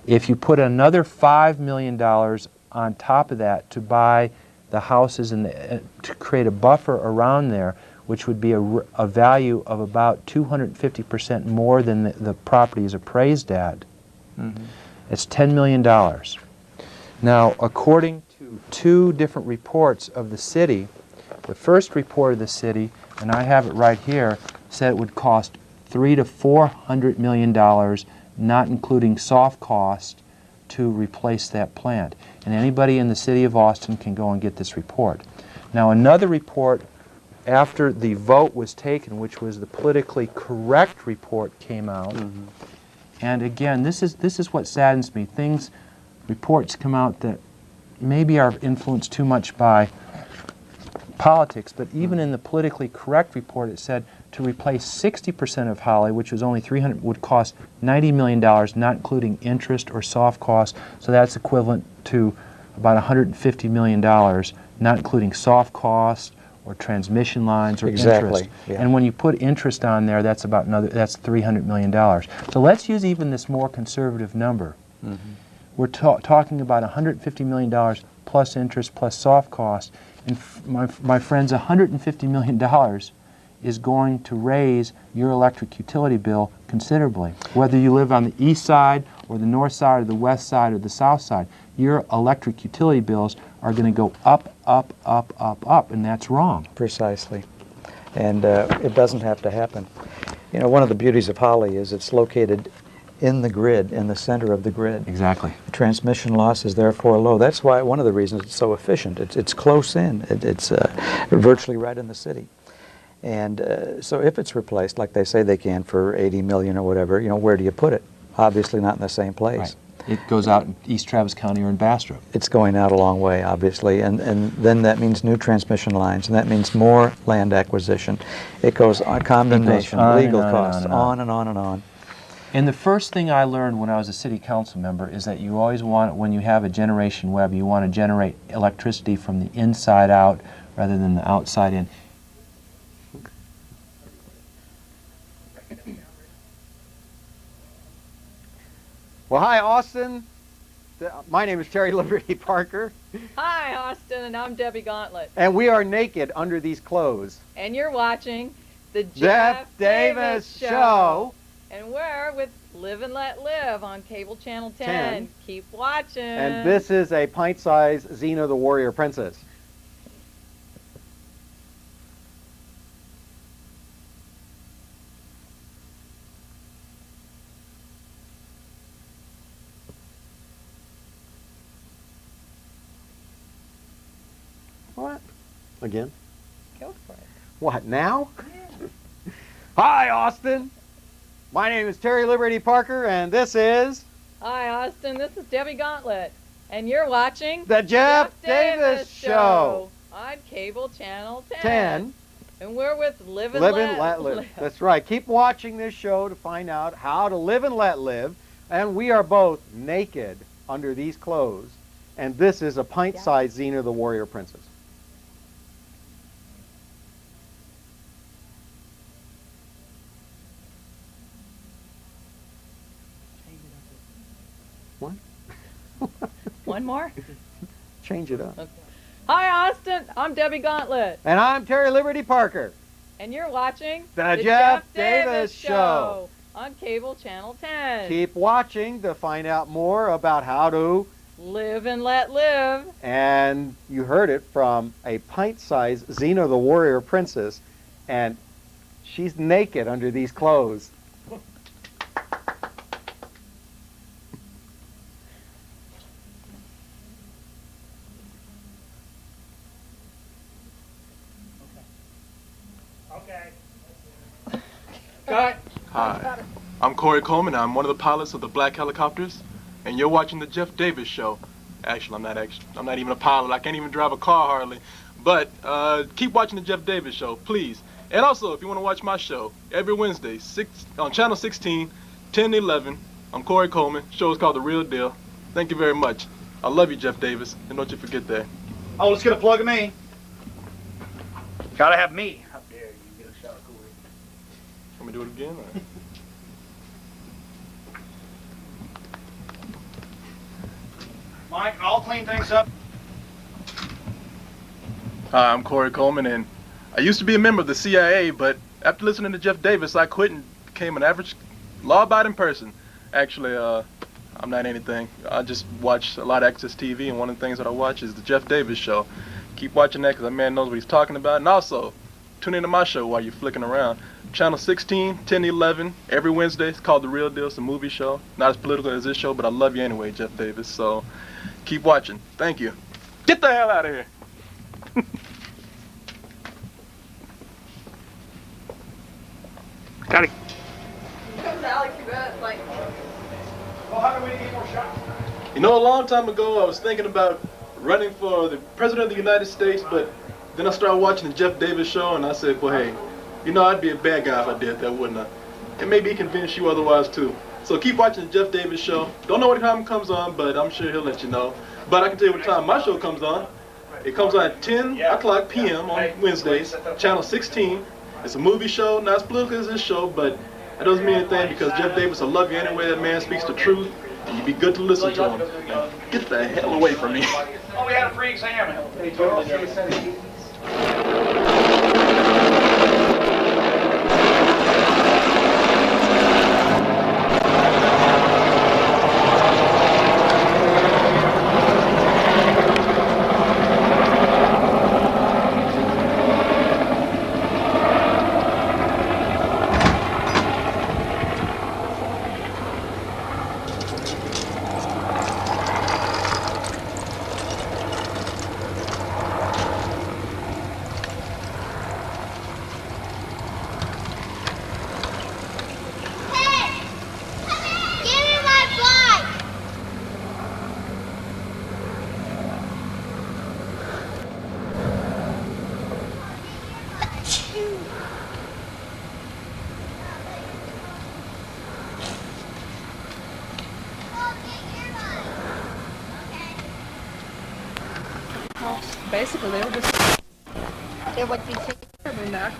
If you put another $5 million on top of that to buy the houses and to create a buffer around there, which would be a value of about 250% more than the property is appraised at. It's $10 million. Now, according to 2 different reports of the city, the first report of the city, and I have it right here, said it would cost $300 to $400 million, not including soft cost, to replace that plant. And anybody in the city of Austin can go and get this report. Now, another report after the vote was taken, which was the politically correct report, came out. And again, this is what saddens me. Reports come out that maybe are influenced too much by politics, but even in the politically correct report, it said to replace 60% of Holly, which was only $300, would cost $90 million, not including interest or soft costs. So that's equivalent to about $150 million, not including soft costs or transmission lines or interest. Yeah. And when you put interest on there, that's about that's $300 million. So let's use even this more conservative number. We're talking about $150 million plus interest plus soft costs. And my friends, $150 million is going to raise your electric utility bill considerably. Whether you live on the east side or the north side or the west side or the south side, your electric utility bills are going to go up, up, up, up, up, and that's wrong. Precisely. And it doesn't have to happen. You know, one of the beauties of Holly is it's located in the grid, in the center of the grid. Exactly. The transmission loss is therefore low. That's why one of the reasons it's so efficient. It's close in. It's virtually right in the city. And so if it's replaced, like they say they can for $80 million or whatever, you know, where do you put it? Obviously not in the same place. Right. It goes out in East Travis County or in Bastrop. It's going out a long way, obviously, and then that means new transmission lines, and that means more land acquisition. It goes on condemnation, legal costs, on and on and on. And the first thing I learned when I was a city council member is that you always want, when you have a generation web, you want to generate electricity from the inside out rather than the outside in. Well, hi, Austin. My name is Terry Liberty Parker. Hi, Austin, and I'm Debbie Gauntlet. And we are naked under these clothes. And you're watching the Jeff Davis Show. And we're with Live and Let Live on Cable Channel 10. Keep watching. And this is a pint-sized Xena the Warrior Princess. What? Again? Go for it. What, now? Yeah. Hi, Austin. My name is Terry Liberty Parker, and this is... Hi, Austin. This is Debbie Gauntlet. And you're watching... The Jeff Davis Show. On Cable Channel 10. And we're with Live and Let Live. That's right. Keep watching this show to find out how to live and let live. And we are both naked under these clothes. And this is a pint-sized Xena the Warrior Princess. One? One more? Change it up. Okay. Hi, Austin. I'm Debbie Gauntlet. And I'm Terry Liberty Parker. And you're watching The Jeff Davis Show on Cable Channel 10. Keep watching to find out more about how to live and let live. And you heard it from a pint-sized Xena the Warrior Princess, and she's naked under these clothes. Hi, I'm Corey Coleman. I'm one of the pilots of the Black Helicopters, and you're watching the Jeff Davis Show. Actually, I'm not even a pilot. I can't even drive a car hardly. But keep watching the Jeff Davis Show, please. And also, if you want to watch my show, every Wednesday, on Channel 16, 10 to 11, I'm Corey Coleman. Show is called The Real Deal. Thank you very much. I love you, Jeff Davis, and don't you forget that. Oh, let's get a plug of me. Gotta have me. How dare you get a shot of Corey? Want me to do it again? Or? Mike, I'll clean things up. Hi, I'm Corey Coleman, and I used to be a member of the CIA, but after listening to Jeff Davis, I quit and became an average law-abiding person. Actually, I'm not anything. I just watch a lot of Access TV, and one of the things that I watch is the Jeff Davis show. Keep watching that because that man knows what he's talking about. And also, tune into my show while you're flicking around. Channel 16, 10 to 11, every Wednesday. It's called The Real Deal. It's a movie show. Not as political as this show, but I love you anyway, Jeff Davis. So keep watching. Thank you. Get the hell out of here. Got it. Alex, you bet. Like, Well, how do we get more shots? You know, a long time ago, I was thinking about running for the President of the United States, but then I started watching the Jeff Davis show, and I said, well, hey, you know, I'd be a bad guy if I did that, wouldn't I? And maybe he convinced you otherwise, too. So keep watching the Jeff Davis show. Don't know what time it comes on, but I'm sure he'll let you know. But I can tell you what time my show comes on. It comes on at 10 o'clock p.m. on Wednesdays, Channel 16. It's a movie show, not as political as this show, but that doesn't mean anything because Jeff Davis, I love you anyway. That man speaks the truth, and you'd be good to listen to him. Now, get the hell away from me. Oh, we had a free exam. Basically, they were just. yeah, what you think? Every neck.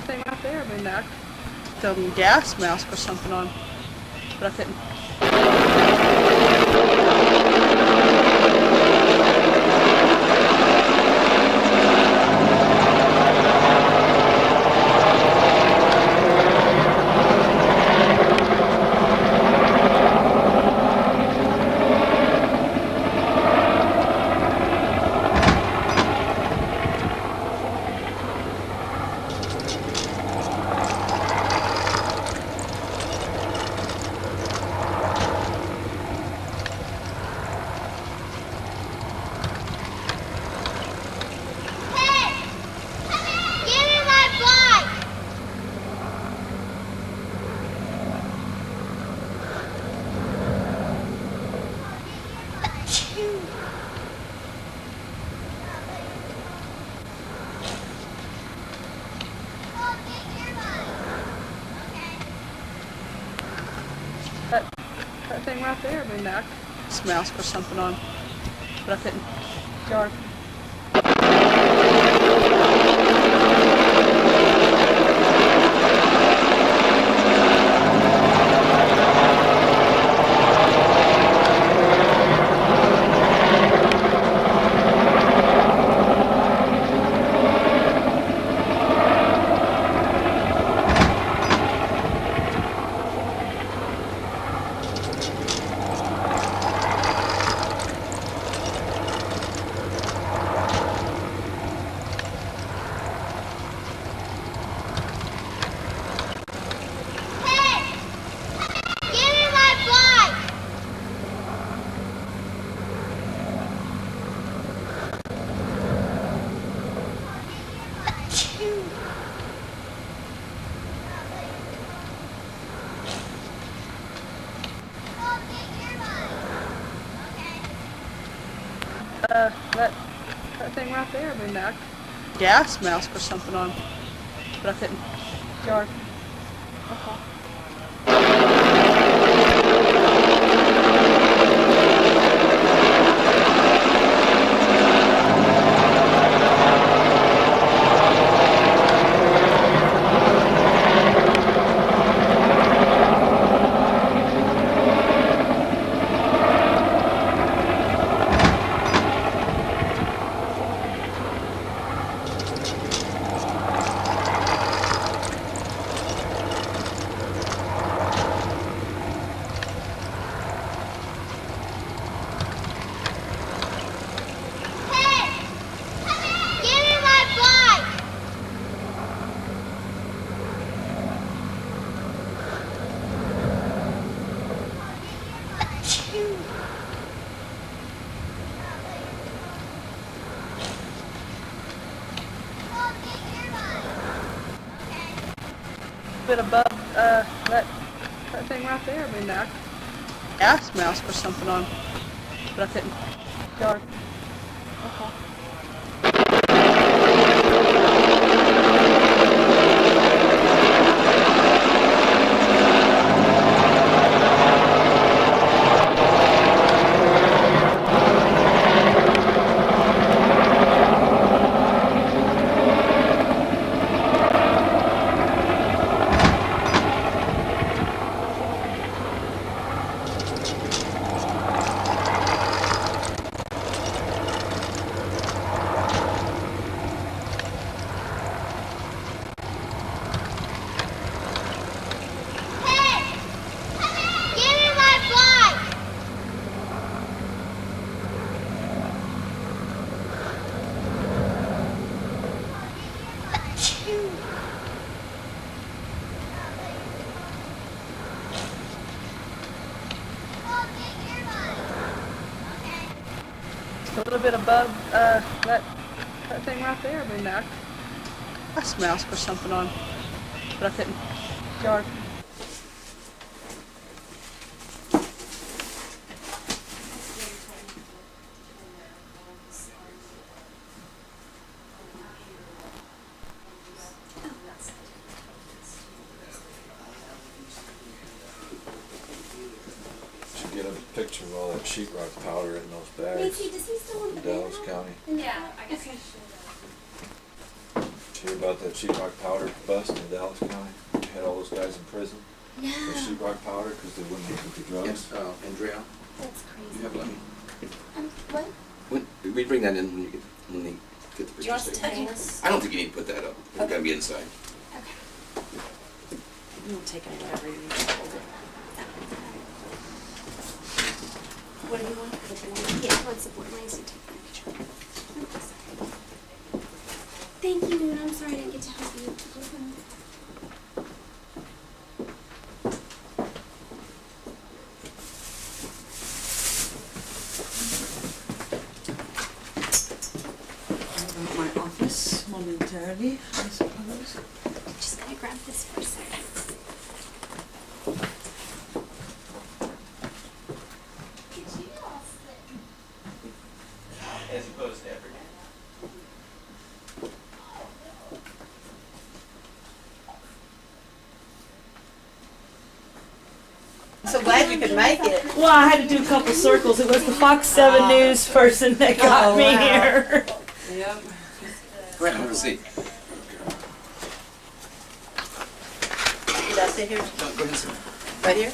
Thing right there, my neck. The gas mask or something on, but I couldn't. That thing right there, my neck. This mask or something on, but I couldn't. Dark. that thing right there. I mean, that gas mask or something on, but I couldn't. Yard. Okay. Bit above that thing right there. I mean, that gas mask or something on, but I couldn't. Yard. Okay. A little bit above that thing right there. I mean, that gas mask or something on, but I couldn't. Yard. Get a picture of all that sheetrock powder in those bags. Does he still want in the Dallas County. Yeah, I guess I should. Did you hear about that sheetrock powder bust in Dallas County? They had all those guys in prison No. for sheetrock powder because they wouldn't take the drugs. Andrea, That's crazy. you have money. What? We bring that in when they get the Do you want us pictures to taken. take this? I don't think you need to put that up. It's gotta be inside. We'll take it whatever you need. What do you want? The board? Yeah, what's the board? I need to take a picture. Thank you, Moon. I'm sorry I didn't get to help you. My office momentarily, I suppose. I'm just gonna grab this for a second. As opposed to every day. I'm so glad you could make it. Well, I had to do a couple circles. It was the Fox 7 News person that got me here. Yep. Great, have a seat. Did I sit here? No, go ahead and sit. Right here?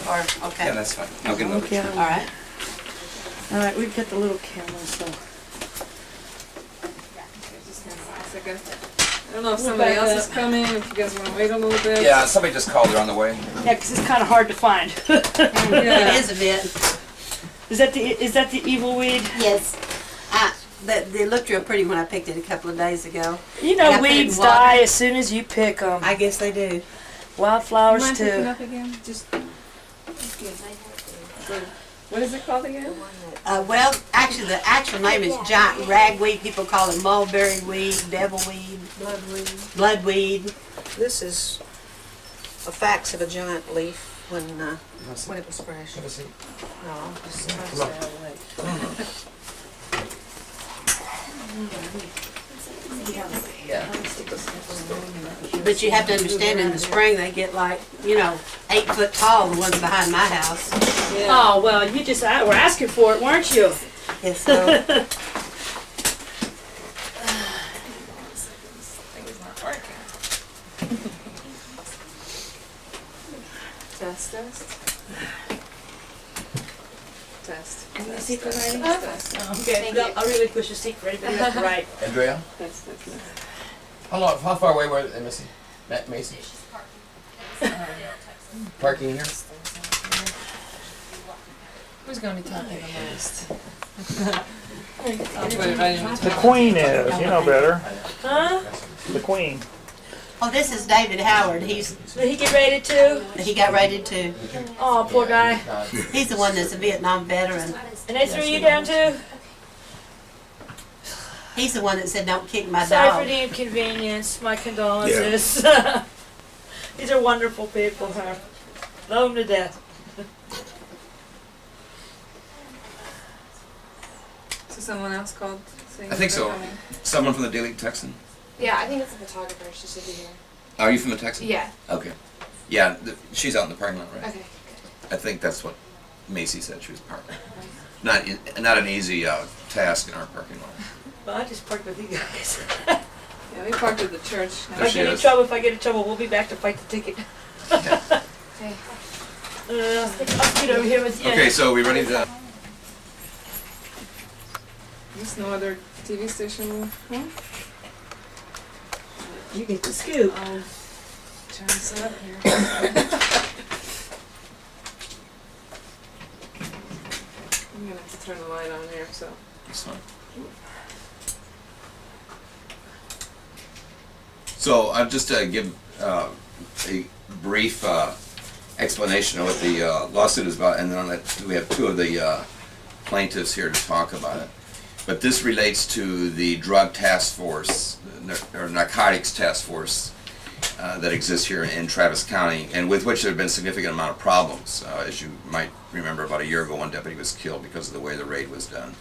Or, okay. Yeah, that's fine. I'll get another Okay. picture. All right. All right, we've got the little camera, so. I don't know if somebody else is coming, if you guys want to wait a little bit. Yeah, somebody just called. They're on the way. Yeah, because it's kind of hard to find. It is a bit. Is that the evil weed? Yes. They looked real pretty when I picked it a couple of days ago. You And I know put it in weeds water. die as soon as you pick them. I guess they do. Wildflowers Mind picking too. up again? Just. What is it called again? Well, actually, the actual name is giant ragweed. People call it mulberry weed, devilweed, bloodweed. This is a fax of a giant leaf when it was fresh. No, just stay away. But you have to understand, in the spring they get like, 8 foot tall, the ones behind my house. Oh, well, you just were asking for it, weren't you? Yes, so. Test, test. Test. Can you see for writing? Test. Okay, I'll really push the seat for anybody else to write. Andrea? Test, test, test. How far away were Missy? Macy? Parking here? Who's going to be talking the most? Anybody writing? The Queen is, you know better. Huh? The Queen. Oh, this is David Howard. Did he get rated too? He got rated too. Oh, poor guy. He's the one that's a Vietnam veteran. And they threw you down too? He's the one that said, "Don't kick my Sorry dog." for the inconvenience. My condolences. These are wonderful people, huh? Love them to death. So someone else called saying I think they're so. coming? Someone from the Daily Texan? Yeah, I think it's a photographer. She should be here. Are you from the Texan? Yeah. Okay. Yeah, she's out in the parking lot, right? Okay. I think that's what Macy said she was parking. Not an easy task in our parking lot. Well, I just parked with you guys. Yeah, we parked at the church. If I get in trouble, we'll be back to fight the ticket. Okay. I'll get over here with you. Okay, so we ready to... There's no other TV station. Huh? You get the scoop. I'll try and set up here. I'm gonna have to turn the light on here, so. That's fine. So I'll just give a brief explanation of what the lawsuit is about, and then we have two of the plaintiffs here to talk about it. But this relates to the drug task force, or narcotics task force, that exists here in Travis County, and with which there have been a significant amount of problems. As you might remember, about a year ago, one deputy was killed because of the way the raid was done.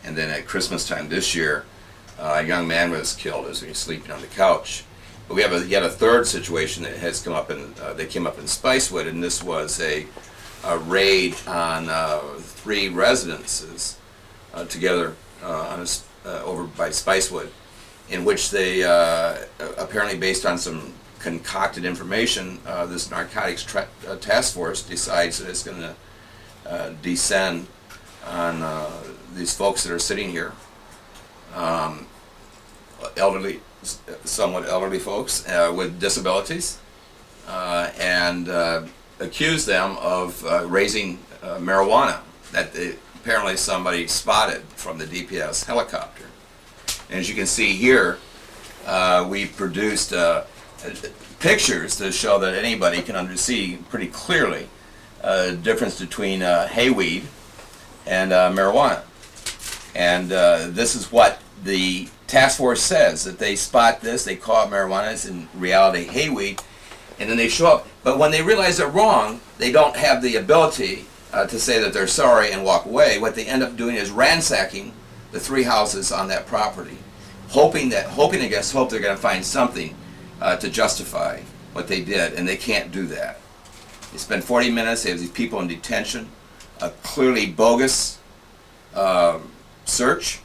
And then at Christmas time this year, a young man was killed as he was sleeping on the couch. But we have yet a third situation that has come up that came up in Spicewood, and this was a raid on 3 residences together over by Spicewood, in which they apparently, based on some concocted information, this narcotics task force decides that it's going to descend on these folks that are sitting here, somewhat elderly folks with disabilities, and accuse them of raising marijuana that apparently somebody spotted from the DPS helicopter. And as you can see here, we produced pictures to show that anybody can see pretty clearly the difference between hayweed and marijuana. And this is what the task force says, that they spot this, they call it marijuana, it's in reality hayweed, and then they show up. But when they realize they're wrong, they don't have the ability to say that they're sorry and walk away. What they end up doing is ransacking the 3 houses on that property, hoping against hope they're going to find something to justify what they did, and they can't do that. They spend 40 minutes, they have these people in detention, a clearly bogus search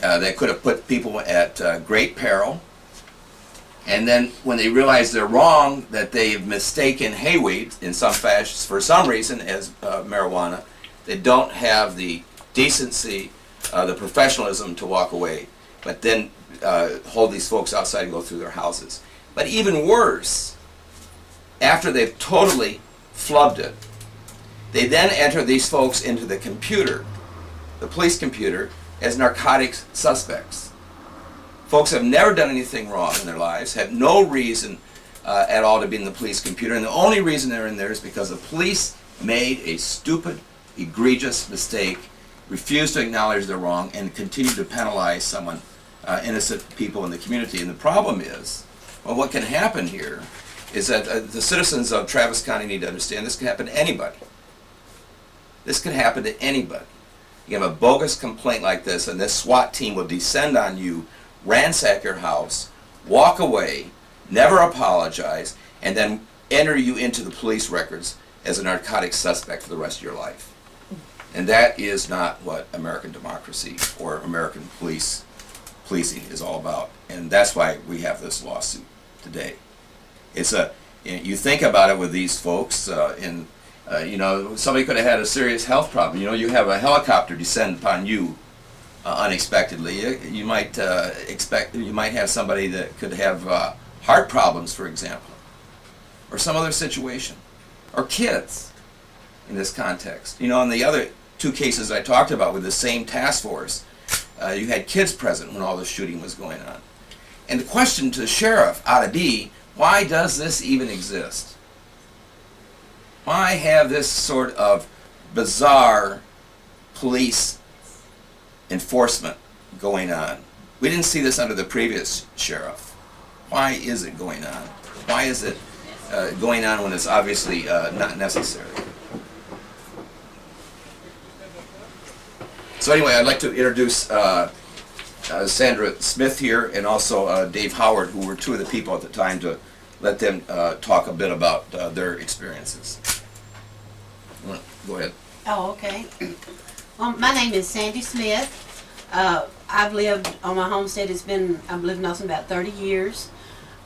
that could have put people at great peril. And then when they realize they're wrong, that they've mistaken hayweed in some fashion, for some reason, as marijuana, they don't have the decency, the professionalism to walk away, but then hold these folks outside and go through their houses. But even worse, after they've totally flubbed it, they then enter these folks into the computer, the police computer, as narcotics suspects. Folks have never done anything wrong in their lives, have no reason at all to be in the police computer, and the only reason they're in there is because the police made a stupid, egregious mistake, refused to acknowledge they're wrong, and continue to penalize someone, innocent people in the community. And the problem is, well, what can happen here is that the citizens of Travis County need to understand this can happen to anybody. This can happen to anybody. You have a bogus complaint like this, and this SWAT team will descend on you, ransack your house, walk away, never apologize, and then enter you into the police records as a narcotic suspect for the rest of your life. And that is not what American democracy or American policing is all about. And that's why we have this lawsuit today. You think about it with these folks, you know, somebody could have had a serious health problem. You know, you have a helicopter descend upon you unexpectedly. You might have somebody that could have heart problems, for example, or some other situation, or kids in this context. You know, in the other two cases I talked about with the same task force, you had kids present when all the shooting was going on. And the question to the sheriff ought to be, why does this even exist? Why have this sort of bizarre police enforcement going on? We didn't see this under the previous sheriff. Why is it going on? Why is it going on when it's obviously not necessary? So anyway, I'd like to introduce Sandra Smith here and also Dave Howard, who were two of the people at the time, to let them talk a bit about their experiences. Go ahead. Oh, okay. My name is Sandy Smith. I've lived on my homestead. I've lived in Austin about 30 years.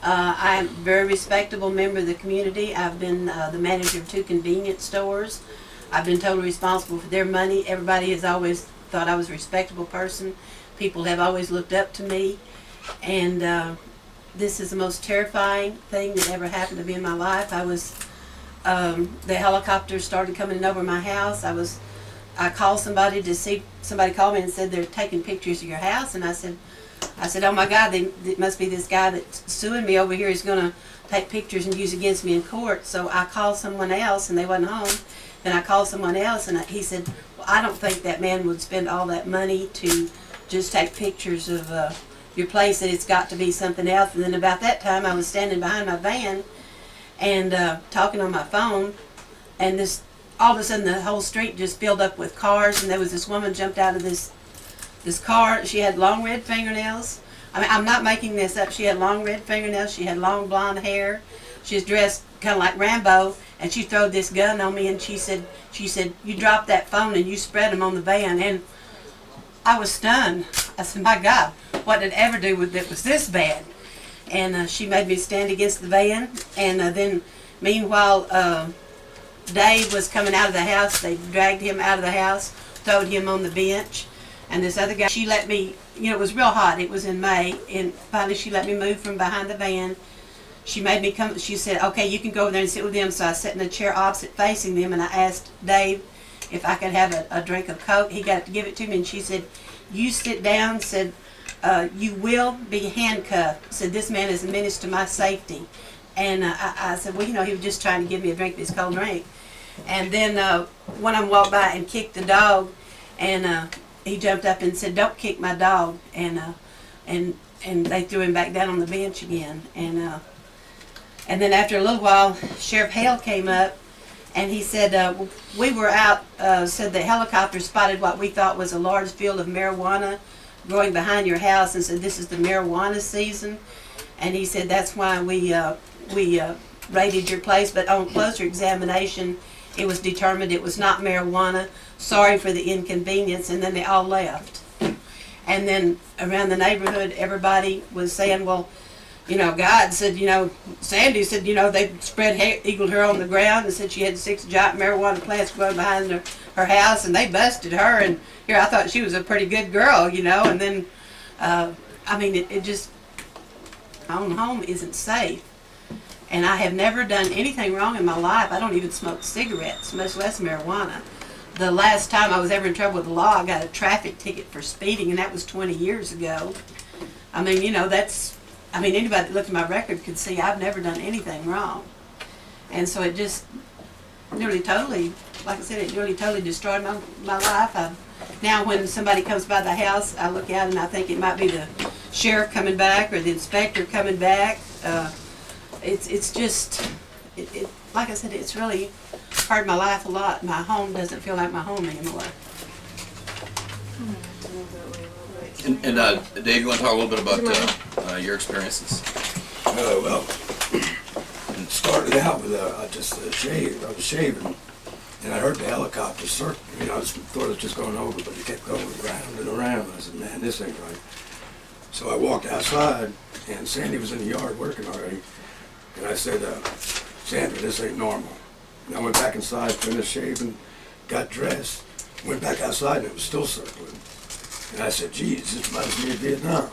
I'm a very respectable member of the community. I've been the manager of 2 convenience stores. I've been totally responsible for their money. Everybody has always thought I was a respectable person. People have always looked up to me. And this is the most terrifying thing that ever happened to me in my life. The helicopters started coming over my house. I called somebody to see, somebody called me and said they're taking pictures of your house, and I said, oh my God, it must be this guy that's suing me over here. He's going to take pictures and use against me in court. So I called someone else, and they wasn't home. Then I called someone else, and he said, well, I don't think that man would spend all that money to just take pictures of your place, that it's got to be something else. And then about that time, I was standing behind my van and talking on my phone, and all of a sudden the whole street just filled up with cars, and there was this woman jumped out of this car. She had long red fingernails. I mean, I'm not making this up. She had long red fingernails. She had long blonde hair. She was dressed kind of like Rambo, and she threw this gun on me, and she said, you dropped that phone and you spread them on the van. And I was stunned. I said, my God, what did I ever do with it was this bad? And she made me stand against the van. And then, meanwhile, Dave was coming out of the house. They dragged him out of the house, throwed him on the bench. And this other guy, she let me, you know, it was real hot. It was in May. And finally, she let me move from behind the van. She made me come. She said, okay, you can go over there and sit with them. So I sat in a chair opposite facing them, and I asked Dave if I could have a drink of Coke. He got to give it to me, and she said, you sit down, said, you will be handcuffed. Said, this man is a menace to my safety. And I said, well, you know, he was just trying to give me a drink of his cold drink. And then one of them walked by and kicked the dog, and he jumped up and said, don't kick my dog. And they threw him back down on the bench again. And then after a little while, Sheriff Hale came up, and he said, we were out, said the helicopter spotted what we thought was a large field of marijuana growing behind your house, and said, this is the marijuana season. And he said, that's why we raided your place, but on closer examination, it was determined it was not marijuana. Sorry for the inconvenience. And then they all left. And then around the neighborhood, everybody was saying, well, you know, God said, you know, Sandy said, you know, they spread eagle hair on the ground and said she had 6 giant marijuana plants growing behind her house, and they busted her. And here I thought she was a pretty good girl, you know. And then, I mean, it just, my own home isn't safe. And I have never done anything wrong in my life. I don't even smoke cigarettes, much less marijuana. The last time I was ever in trouble with the law, I got a traffic ticket for speeding, and that was 20 years ago. I mean, you know, I mean, anybody that looked at my record could see I've never done anything wrong. And so it just nearly totally, like I said, it nearly totally destroyed my life. Now when somebody comes by the house, I look out and I think it might be the sheriff coming back or the inspector coming back. It's just, like I said, it's really hurt my life a lot. My home doesn't feel like my home anymore. And Dave, you want to talk a little bit about your experiences? Well, it started out with I just shaved. I was shaving, and I heard the helicopter circle. You know, I thought it was just going over, but it kept going round and around. I said, "Man, this ain't right." So I walked outside, and Sandy was in the yard working already. And I said, "Sandra, this ain't normal." And I went back inside, finished shaving, got dressed, went back outside, and it was still circling. And I said, "Geez, this reminds me of Vietnam."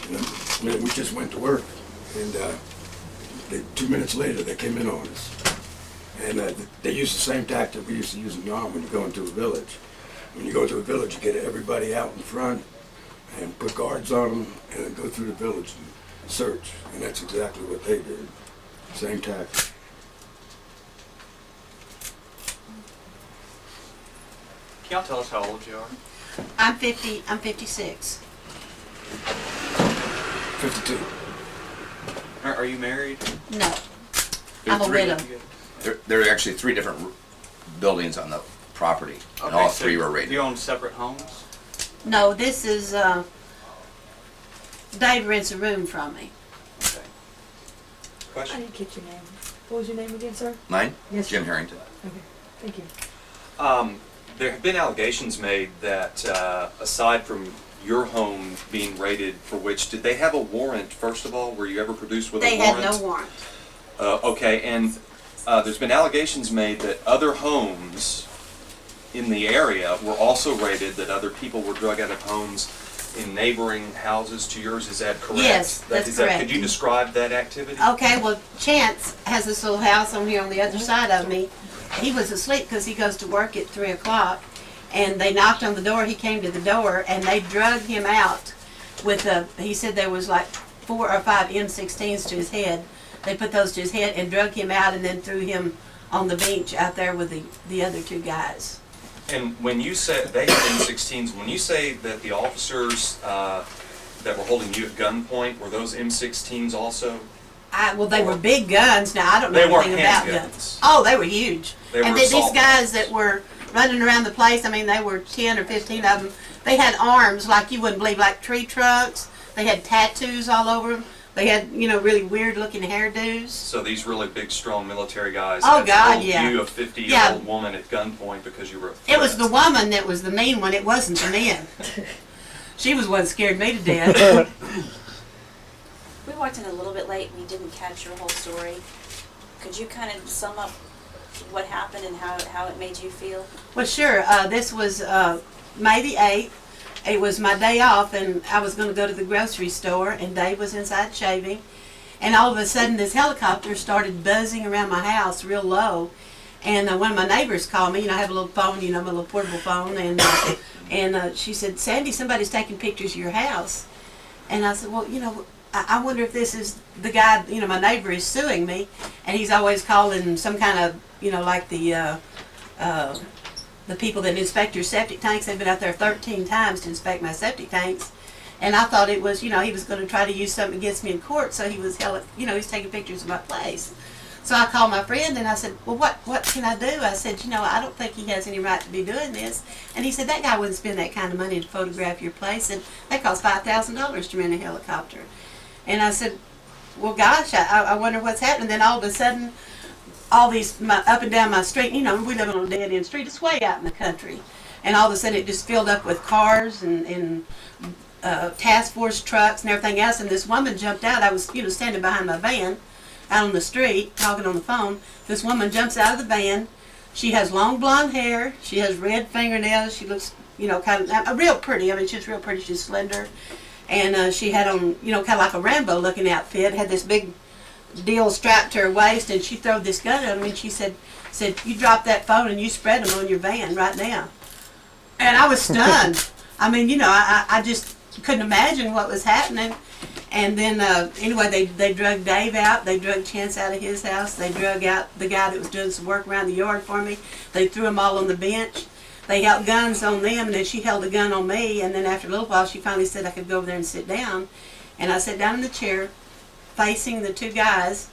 And then we just went to work, and 2 minutes later, they came in on us. And they used the same tactic we used to use in Nam when you go into a village. When you go to a village, you get everybody out in front and put guards on them, and then go through the village and search. And that's exactly what they did. Same tactic. Can y'all tell us how old you are? I'm 50. I'm 56. 52. Are you married? No. I'm a widow. There are actually 3 different buildings on the property, and all 3 were rated. You own separate homes? No, this is, Dave rents a room from me. Okay. Question? I didn't get your name. What was your name again, sir? Mine? Yes, Jim sir. Harrington. Okay, thank you. There have been allegations made that aside from your home being raided, for which, did they have a warrant, first of all? Were you ever produced with They a warrant? had no warrant. Okay, and there's been allegations made that other homes in the area were also raided, that other people were drug out of homes in neighboring houses to yours. Is that correct? Yes, that's correct. Could you describe that activity? Okay, well, Chance has this little house on here on the other side of me. He was asleep because he goes to work at 3 o'clock, and they knocked on the door. He came to the door, and they drug him out with he said there was like 4 or 5 M16s to his head. They put those to his head and drug him out and then threw him on the bench out there with the other 2 guys. And when you say they had M16s, when you say that the officers that were holding you at gunpoint, were those M16s also? Well, they were big guns. Now, I don't know They weren't anything about handguns. guns. Oh, they were huge. They were And these assault guys that were running around the place, I mean, they were 10 or 15 of them. They had arms like you wouldn't believe, like tree trunks. They had tattoos all over them. They had, you know, really weird-looking hairdos. So these really big, strong military guys Oh, had God, held yeah. you, a 50-year-old Yeah. woman, at gunpoint because you were a threat. It was the woman that was the mean one. It wasn't the men. She was one that scared me to death. We walked in a little bit late. We didn't catch your whole story. Could you kind of sum up what happened and how it made you feel? Well, sure. This was May the 8th. It was my day off, and I was going to go to the grocery store, and Dave was inside shaving. And all of a sudden, this helicopter started buzzing around my house real low. And one of my neighbors called me. You know, I have a little phone, you know, my little portable phone. And she said, "Sandy, somebody's taking pictures of your house." And I said, "Well, you know, I wonder if this is the guy, you know, my neighbor is suing me." And he's always calling some kind of, you know, like the people that inspect your septic tanks. They've been out there 13 times to inspect my septic tanks. And I thought it was, you know, he was going to try to use something against me in court, so he was, you know, he's taking pictures of my place. So I called my friend and I said, "Well, what can I do?" I said, "You know, I don't think he has any right to be doing this." And he said, "That guy wouldn't spend that kind of money to photograph your place, and that costs $5,000 to rent a helicopter." And I said, "Well, gosh, I wonder what's happening." Then all of a sudden, all these, up and down my street, you know, we live on a dead-end street, it's way out in the country. And all of a sudden it just filled up with cars and task force trucks and everything else. And this woman jumped out. I was, you know, standing behind my van out on the street talking on the phone. This woman jumps out of the van. She has long blonde hair. She has red fingernails. She looks, you know, kind of real pretty. I mean, she's real pretty. She's slender. And she had on, you know, kind of like a Rambo looking outfit, had this big deal strapped to her waist, and she threw this gun at me, and she said, "You drop that phone and you spread them on your van right now." And I was stunned. I mean, you know, I just couldn't imagine what was happening. And then, anyway, they drug Dave out. They drug Chance out of his house. They drug out the guy that was doing some work around the yard for me. They threw them all on the bench. They held guns on them, and then she held a gun on me. And then after a little while, she finally said I could go over there and sit down. And I sat down in the chair, facing the 2 guys,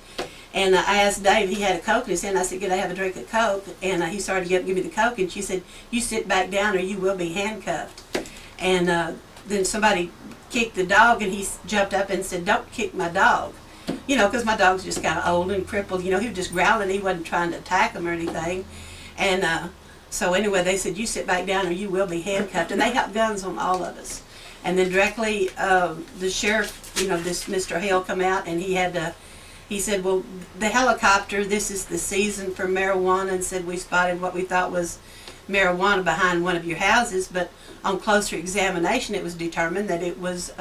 and I asked Dave, he had a Coke in his hand. I said, "Could I have a drink of Coke?" And he started to give me the Coke, and she said, "You sit back down or you will be handcuffed." And then somebody kicked the dog, and he jumped up and said, "Don't kick my dog." You know, because my dog's just kind of old and crippled. You know, he was just growling. He wasn't trying to attack him or anything. And so anyway, they said, "You sit back down or you will be handcuffed." And they got guns on all of us. And then directly, the sheriff, you know, this Mr. Hale come out, and he said, "Well, the helicopter, this is the season for marijuana," and said, "We spotted what we thought was marijuana behind one of your houses, but on closer examination it was determined that it was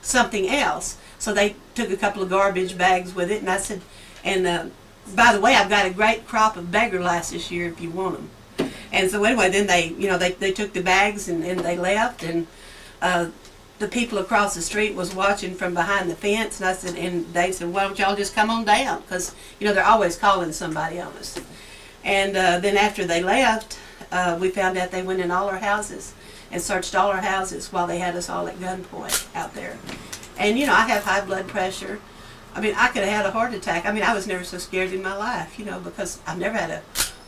something else." So they took a couple of garbage bags with it, and I said, "And by the way, I've got a great crop of beggar lice this year if you want them." And so anyway, then they took the bags and they left, and the people across the street was watching from behind the fence, and I said, and they said, "Why don't y'all just come on down?" Because, you know, they're always calling somebody on us. And then after they left, we found out they went in all our houses and searched all our houses while they had us all at gunpoint out there. And, you know, I have high blood pressure. I mean, I could have had a heart attack. I mean, I was never so scared in my life, you know, because I've never had a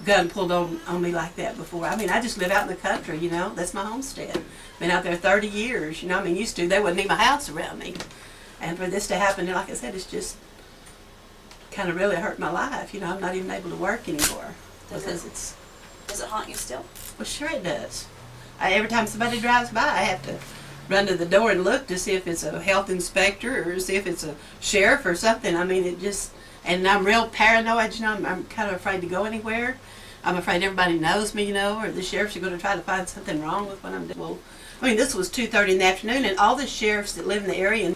gun pulled on me like that before. I mean, I just live out in the country, you know. That's my homestead. Been out there 30 years, you know. I mean, used to, there wasn't even a house around me. And for this to happen, like I said, it's just kind of really hurt my life. You know, I'm not even able to work anymore. Does it haunt you still? Well, sure it does. Every time somebody drives by, I have to run to the door and look to see if it's a health inspector or see if it's a sheriff or something. I mean, it just, and I'm real paranoid, you know. I'm kind of afraid to go anywhere. I'm afraid everybody knows me, you know, or the sheriffs are going to try to find something wrong with what I'm doing. Well, I mean, this was 2:30 in the afternoon, and all the sheriffs that live in the area.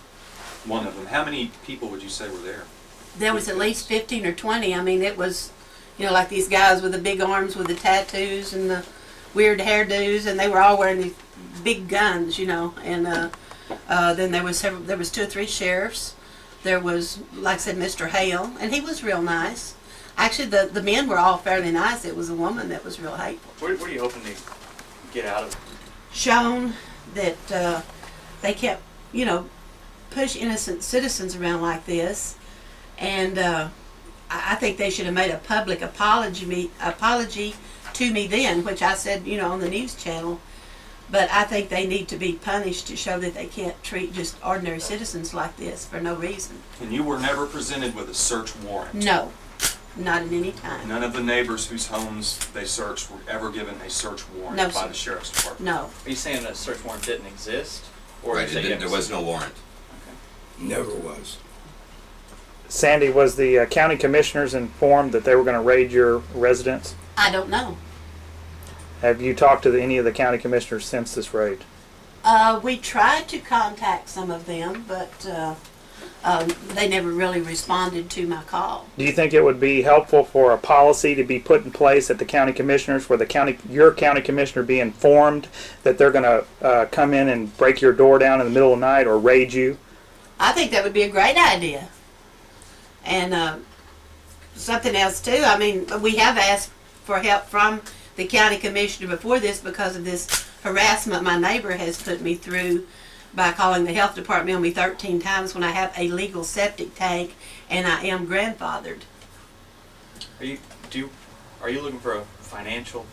One of them. How many people would you say were there? There was at least 15 or 20. I mean, it was, you know, like these guys with the big arms with the tattoos and the weird hairdos, and they were all wearing these big guns, you know. And then there was 2 or 3 sheriffs. There was, like I said, Mr. Hale, and he was real nice. Actually, the men were all fairly nice. It was a woman that was real hateful. What are you hoping to get out of it? Shown that they kept, you know, push innocent citizens around like this, and I think they should have made a public apology to me then, which I said, you know, on the news channel. But I think they need to be punished to show that they can't treat just ordinary citizens like this for no reason. And you were never presented with a search warrant? No, not at any time. None of the neighbors whose homes they searched were ever given a search warrant No, by sir. the sheriff's department? No. Are you saying that search warrant didn't exist? Or Right, there was no warrant. Never was. Sandy, was the county commissioners informed that they were going to raid your residence? I don't know. Have you talked to any of the county commissioners since this raid? We tried to contact some of them, but they never really responded to my call. Do you think it would be helpful for a policy to be put in place at the county commissioners, where your county commissioner be informed that they're going to come in and break your door down in the middle of the night or raid you? I think that would be a great idea. And something else too, I mean, we have asked for help from the county commissioner before this because of this harassment my neighbor has put me through by calling the health department on me 13 times when I have a legal septic tank and I am grandfathered. Are you looking for a financial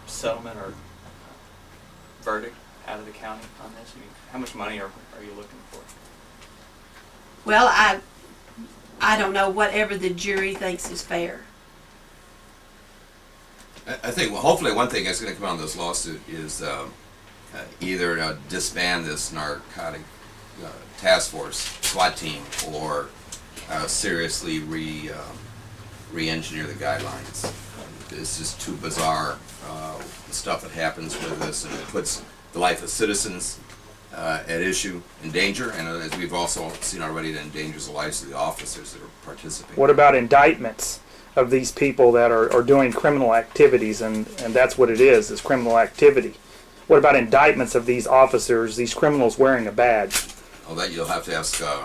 settlement or verdict out of the county on this? I mean, how much money are you looking for? Well, I don't know, whatever the jury thinks is fair. I think, well, hopefully one thing that's going to come out of this lawsuit is either disband this narcotic task force, SWAT team, or seriously re-engineer the guidelines. It's just too bizarre, the stuff that happens with this, and it puts the life of citizens at issue, in danger, and as we've also seen already, it endangers the lives of the officers that are participating. What about indictments of these people that are doing criminal activities, and that's what it is criminal activity? What about indictments of these officers, these criminals wearing a badge? Oh, that you'll have to ask the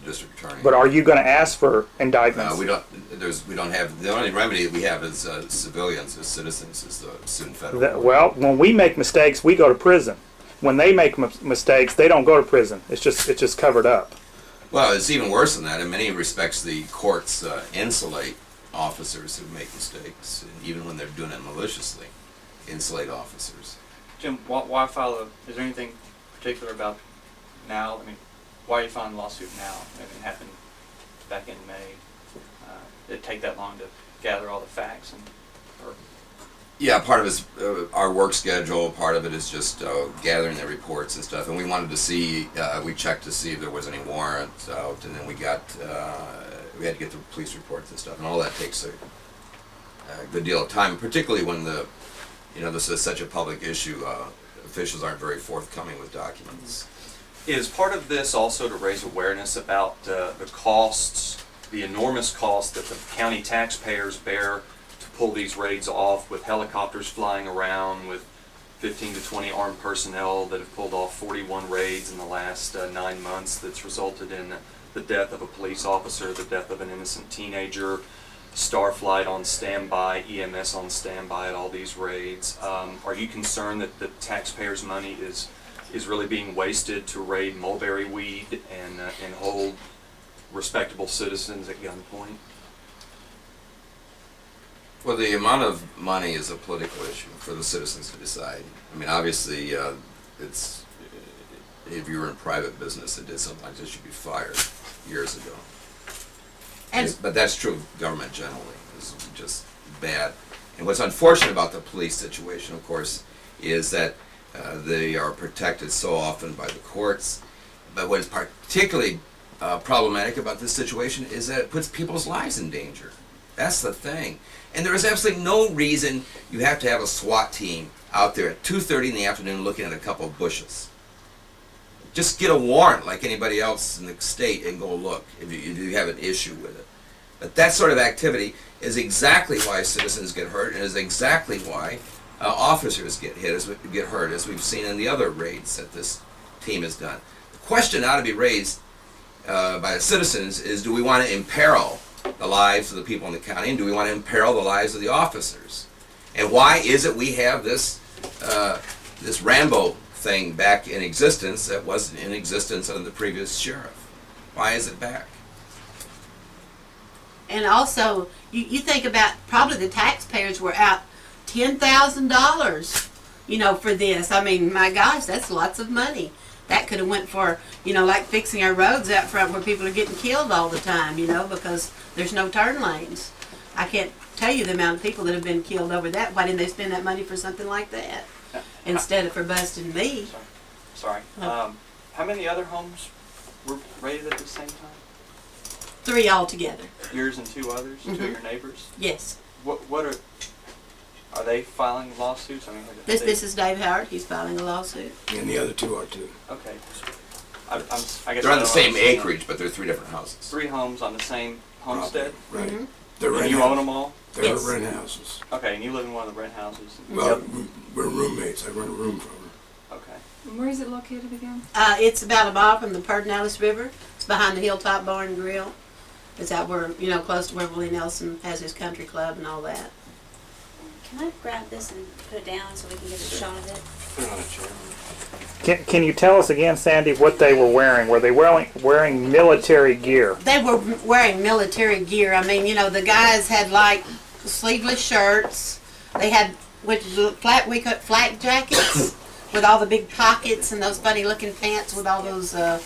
district attorney. But are you going to ask for indictments? We don't have, the only remedy that we have is civilians, as citizens, is the suit federal. Well, when we make mistakes, we go to prison. When they make mistakes, they don't go to prison. It's just covered up. Well, it's even worse than that. In many respects, the courts insulate officers who make mistakes, and even when they're doing it maliciously, insulate officers. Jim, why file a, is there anything particular about now? I mean, why are you filing a lawsuit now? I mean, it happened back in May. Did it take that long to gather all the facts? Or Yeah, part of it is our work schedule. Part of it is just gathering the reports and stuff. And we wanted to see, we checked to see if there was any warrants out, and then we had to get the police reports and stuff. And all that takes a good deal of time, particularly when this is such a public issue. Officials aren't very forthcoming with documents. Is part of this also to raise awareness about the costs, the enormous costs that the county taxpayers bear to pull these raids off, with helicopters flying around, with 15 to 20 armed personnel that have pulled off 41 raids in the last 9 months, that's resulted in the death of a police officer, the death of an innocent teenager, Starflight on standby, EMS on standby at all these raids. Are you concerned that the taxpayers' money is really being wasted to raid mulberry weed and hold respectable citizens at gunpoint? Well, the amount of money is a political issue for the citizens to decide. I mean, obviously, it's if you were in private business that did something like this, you'd be fired years ago. But that's true of government generally. It's just bad. And what's unfortunate about the police situation, of course, is that they are protected so often by the courts. But what is particularly problematic about this situation is that it puts people's lives in danger. That's the thing. And there is absolutely no reason you have to have a SWAT team out there at 2:30 in the afternoon looking at a couple of bushes. Just get a warrant like anybody else in the state and go look if you have an issue with it. But that sort of activity is exactly why citizens get hurt, and is exactly why officers get hurt, as we've seen in the other raids that this team has done. The question ought to be raised by the citizens is, do we want to imperil the lives of the people in the county, and do we want to imperil the lives of the officers? And why is it we have this Rambo thing back in existence that wasn't in existence under the previous sheriff? Why is it back? And also, you think about, probably the taxpayers were out $10,000, for this. I mean, my gosh, that's lots of money. That could have went for, like fixing our roads out front where people are getting killed all the time, because there's no turn lanes. I can't tell you the amount of people that have been killed over that. Why didn't they spend that money for something like that instead of for busting me? Sorry. How many other homes were raided at the same time? 3 altogether. Yours and 2 others? Mm-hmm. 2 of your neighbors? Yes. What are they filing lawsuits? I mean, This is Dave Howard. He's filing a lawsuit. And the other 2 are too. Okay. I guess They're on the same acreage, but they're 3 different houses. 3 homes on the same homestead? Right. Mm-hmm. They're And you own them all? They're Yes. rent houses. Okay, and you live in one of the rent houses? Well, we're roommates. I rent a room from her. Okay. And where is it located again? It's about a mile from the Pedernales River. It's behind the Hilltop Bar and Grill. It's out where, close to where Willie Nelson has his country club and all that. Can I grab this and put it down so we can get a shot of it? Put it on a chair. Can you tell us again, Sandy, what they were wearing? Were they wearing military gear? They were wearing military gear. I mean, the guys had like sleeveless shirts. They had we cut flak jackets with all the big pockets and those funny looking pants with all those, all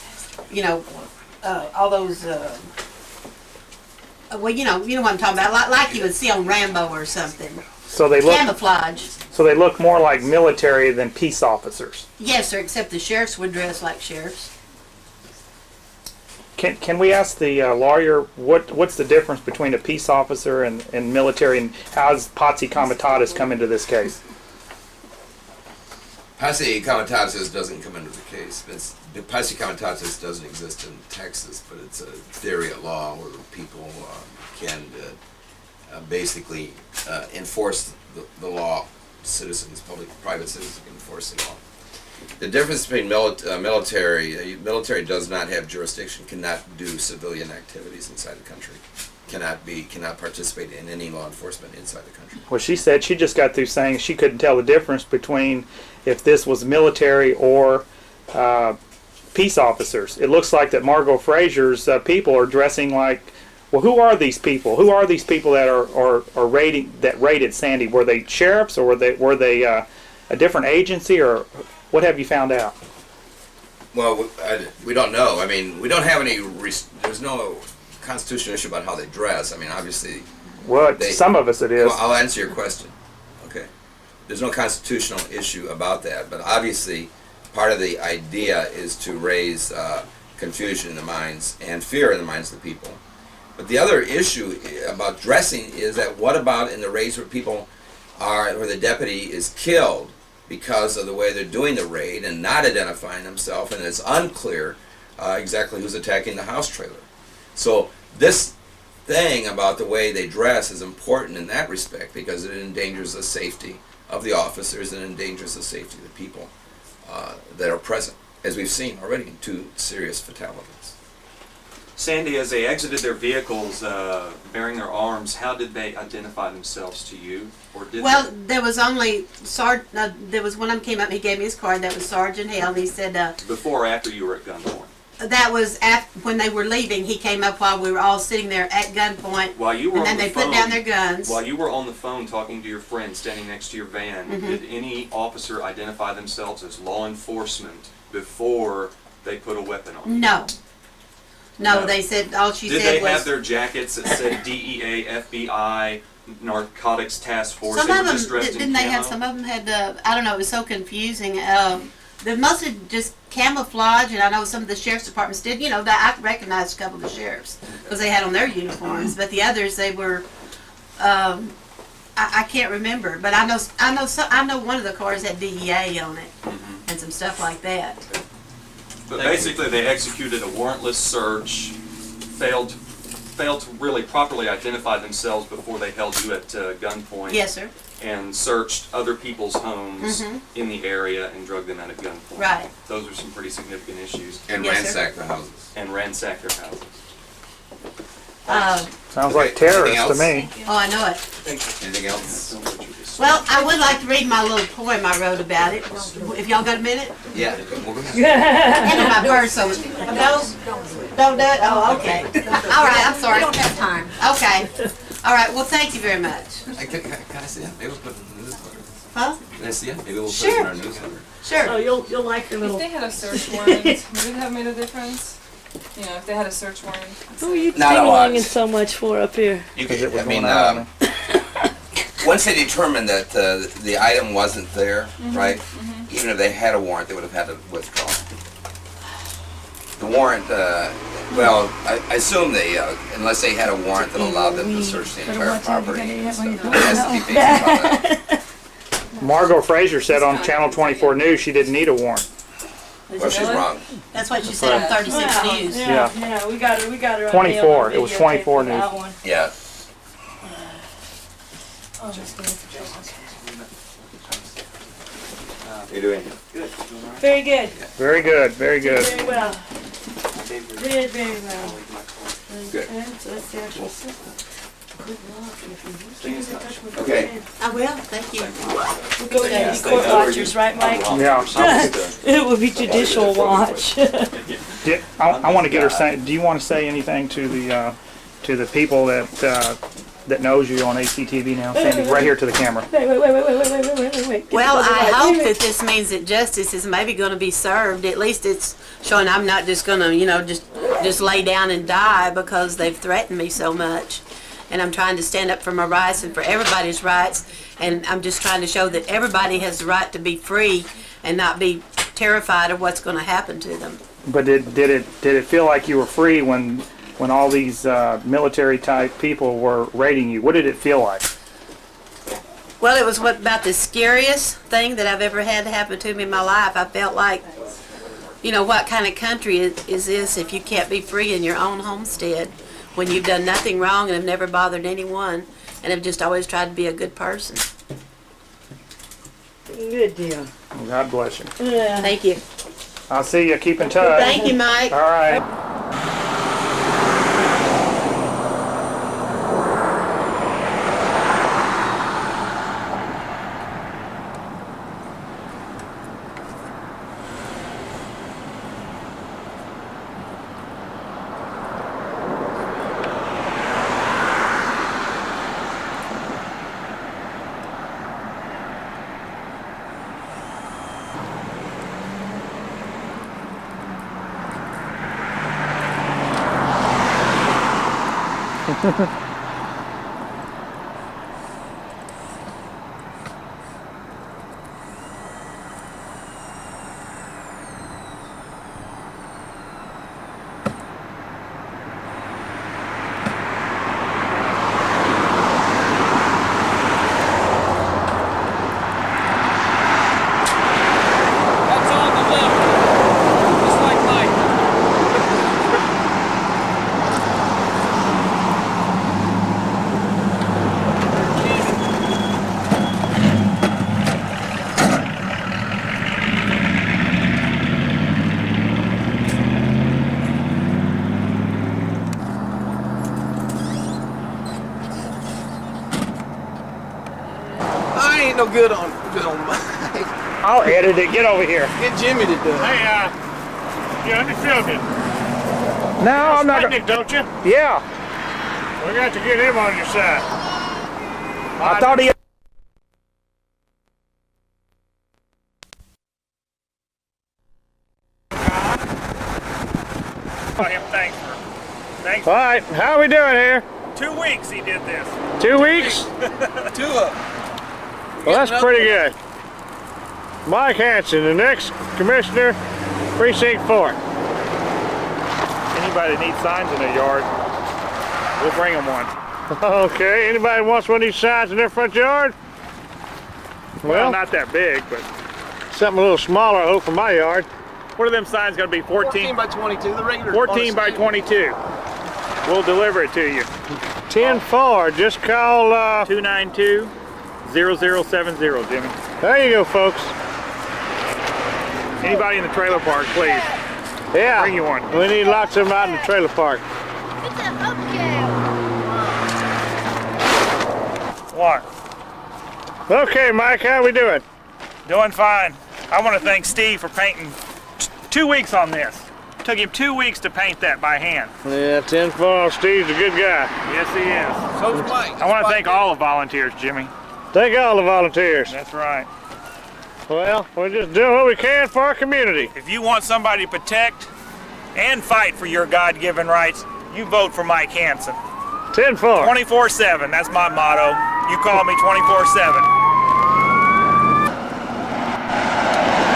those. Well, you know what I'm talking about, like you would see on Rambo or something. So they look camouflage. So they look more like military than peace officers. Yes, sir. Except the sheriffs would dress like sheriffs. Can we ask the lawyer what's the difference between a peace officer and military, and how does Posse Comitatus come into this case? Posse Comitatus doesn't come into the case. Posse Comitatus doesn't exist in Texas, but it's a theory of law where people can basically enforce the law. Citizens, private citizens can enforce the law. The difference between military does not have jurisdiction, cannot do civilian activities inside the country, cannot participate in any law enforcement inside the country. Well, she said she just got through saying she couldn't tell the difference between if this was military or peace officers. It looks like that Margot Frazier's people are dressing like. Well, who are these people? Who are these people that are raided Sandy? Were they sheriffs or were they a different agency, or what have you found out? Well, we don't know. I mean, we don't have any. There's no constitutional issue about how they dress. I mean, obviously. Well, some of us it is. Well, I'll answer your question. Okay. There's no constitutional issue about that, but obviously, part of the idea is to raise confusion in the minds and fear in the minds of the people. But the other issue about dressing is that what about in the raids where people are, where the deputy is killed because of the way they're doing the raid and not identifying themselves, and it's unclear exactly who's attacking the house trailer. So this thing about the way they dress is important in that respect because it endangers the safety of the officers and endangers the safety of the people that are present, as we've seen already in 2 serious fatalities. Sandy, as they exited their vehicles bearing their arms, how did they identify themselves to you? Or did Well, there was only there was one of them came up. He gave me his card. That was Sergeant Hale. He said before or after you were at gunpoint? that was when they were leaving. He came up while we were all sitting there at gunpoint. While you were and on then the they phone, put down their guns. While you were on the phone talking to your friend standing next to your van, did any officer identify themselves as law enforcement before they put a weapon on? No. No, they said all she Did said they was. have their jackets that said DEA, FBI, Narcotics Task Force? Some They of were them just dressed in didn't they have? camo? Some of them had. I don't know. It was so confusing. They must have just camouflage, and I know some of the sheriff's departments did. You know, that I recognized a couple of the sheriffs because they had on their uniforms, but the others they were. I can't remember, but I know one of the cars had DEA on it and some stuff like that. But basically, they executed a warrantless search, failed to really properly identify themselves before they held you at gunpoint. Yes, sir. And searched other people's homes in the area and drug them out at gunpoint. Right. Those are some pretty significant issues. And ransacked the houses. And ransacked their houses. Sounds like terrorists to me. Oh, I know it. Anything else? Well, I would like to read my little poem I wrote about it. If y'all got a minute? Yeah. And in my purse, so don't do it? Oh, okay. All right, I'm sorry. We don't have time. Okay. All right, well, thank you very much. Can I see it? Maybe we'll put it in the newsletter. Huh? Can I see it? Maybe we'll put it Sure. in our newsletter. Sure. Oh, you'll like your little. If they had a search warrant, would it have made a difference? You know, if they had a search warrant. Who are you Not a lot. ding-alonging so much for up here? You could, I mean, once they determined that the item wasn't there, right? Even if they had a warrant, they would have had to withdraw. The warrant, well, I assume they, unless they had a warrant that allowed them to search the entire property and stuff. It has to be based on that. Margot Fraser said on Channel 24 News she didn't need a warrant. Well, she's wrong. That's what she said on 36 News. Yeah. We got her. 24. It was 24 News. Yeah. Oh, that's good. How you doing? Good. Very good. Very good. Very good. Very well. Very, very well. Good. And so that's the actual system. Good luck. If you lose touch with Okay. I will, thank you. We'll go down to court watchers, right, Mike? Yeah. It will be judicial watch. I want to get her saying. Do you want to say anything to the people that knows you on ACTV now, Sandy? Right here to the camera. Wait. Well, I hope that this means that justice is maybe going to be served. At least it's showing I'm not just going to, just lay down and die because they've threatened me so much. And I'm trying to stand up for my rights and for everybody's rights. And I'm just trying to show that everybody has the right to be free and not be terrified of what's going to happen to them. But did it feel like you were free when all these military type people were raiding you? What did it feel like? Well, it was about the scariest thing that I've ever had to happen to me in my life. I felt like, what kind of country is this if you can't be free in your own homestead when you've done nothing wrong and have never bothered anyone and have just always tried to be a good person. Good deal. Well, God bless you. Yeah. Thank you. I'll see you. Keep in touch. Thank you, Mike. All right. That's all delivered. Just like Mike. I ain't no good on Mike. I'll edit it. Get over here. Get Jimmy to do it. Hey, you understand it? No, I'm not. Sputnik, don't you? Yeah. We got to get him on your side. I thought he. Thanks. All right, how are we doing here? 2 weeks he did this. 2 weeks? 2 of them. Well, that's pretty good. Mike Hanson, the next commissioner, precinct 4. Anybody that needs signs in their yard, we'll bring them one. Okay, anybody wants one of these signs in their front yard? Well, not that big, but something a little smaller, I hope, for my yard. What are them signs going to be? 14 by 22, the regular. 14 by 22. We'll deliver it to you. 10-4, just call 292-0070, Jimmy. There you go, folks. Anybody in the trailer park, please. Yeah. Bring you one. We need lots of them out in the trailer park. It's a hubcap. What? Okay, Mike, how we doing? Doing fine. I want to thank Steve for painting 2 weeks on this. Took him 2 weeks to paint that by hand. Yeah, 10-4. Steve's a good guy. Yes, he is. So's Mike. I want to thank all the volunteers, Jimmy. Thank all the volunteers. That's right. Well, we're just doing what we can for our community. If you want somebody to protect and fight for your God-given rights, you vote for Mike Hanson. 10-4. 24/7, that's my motto. You call me 24/7.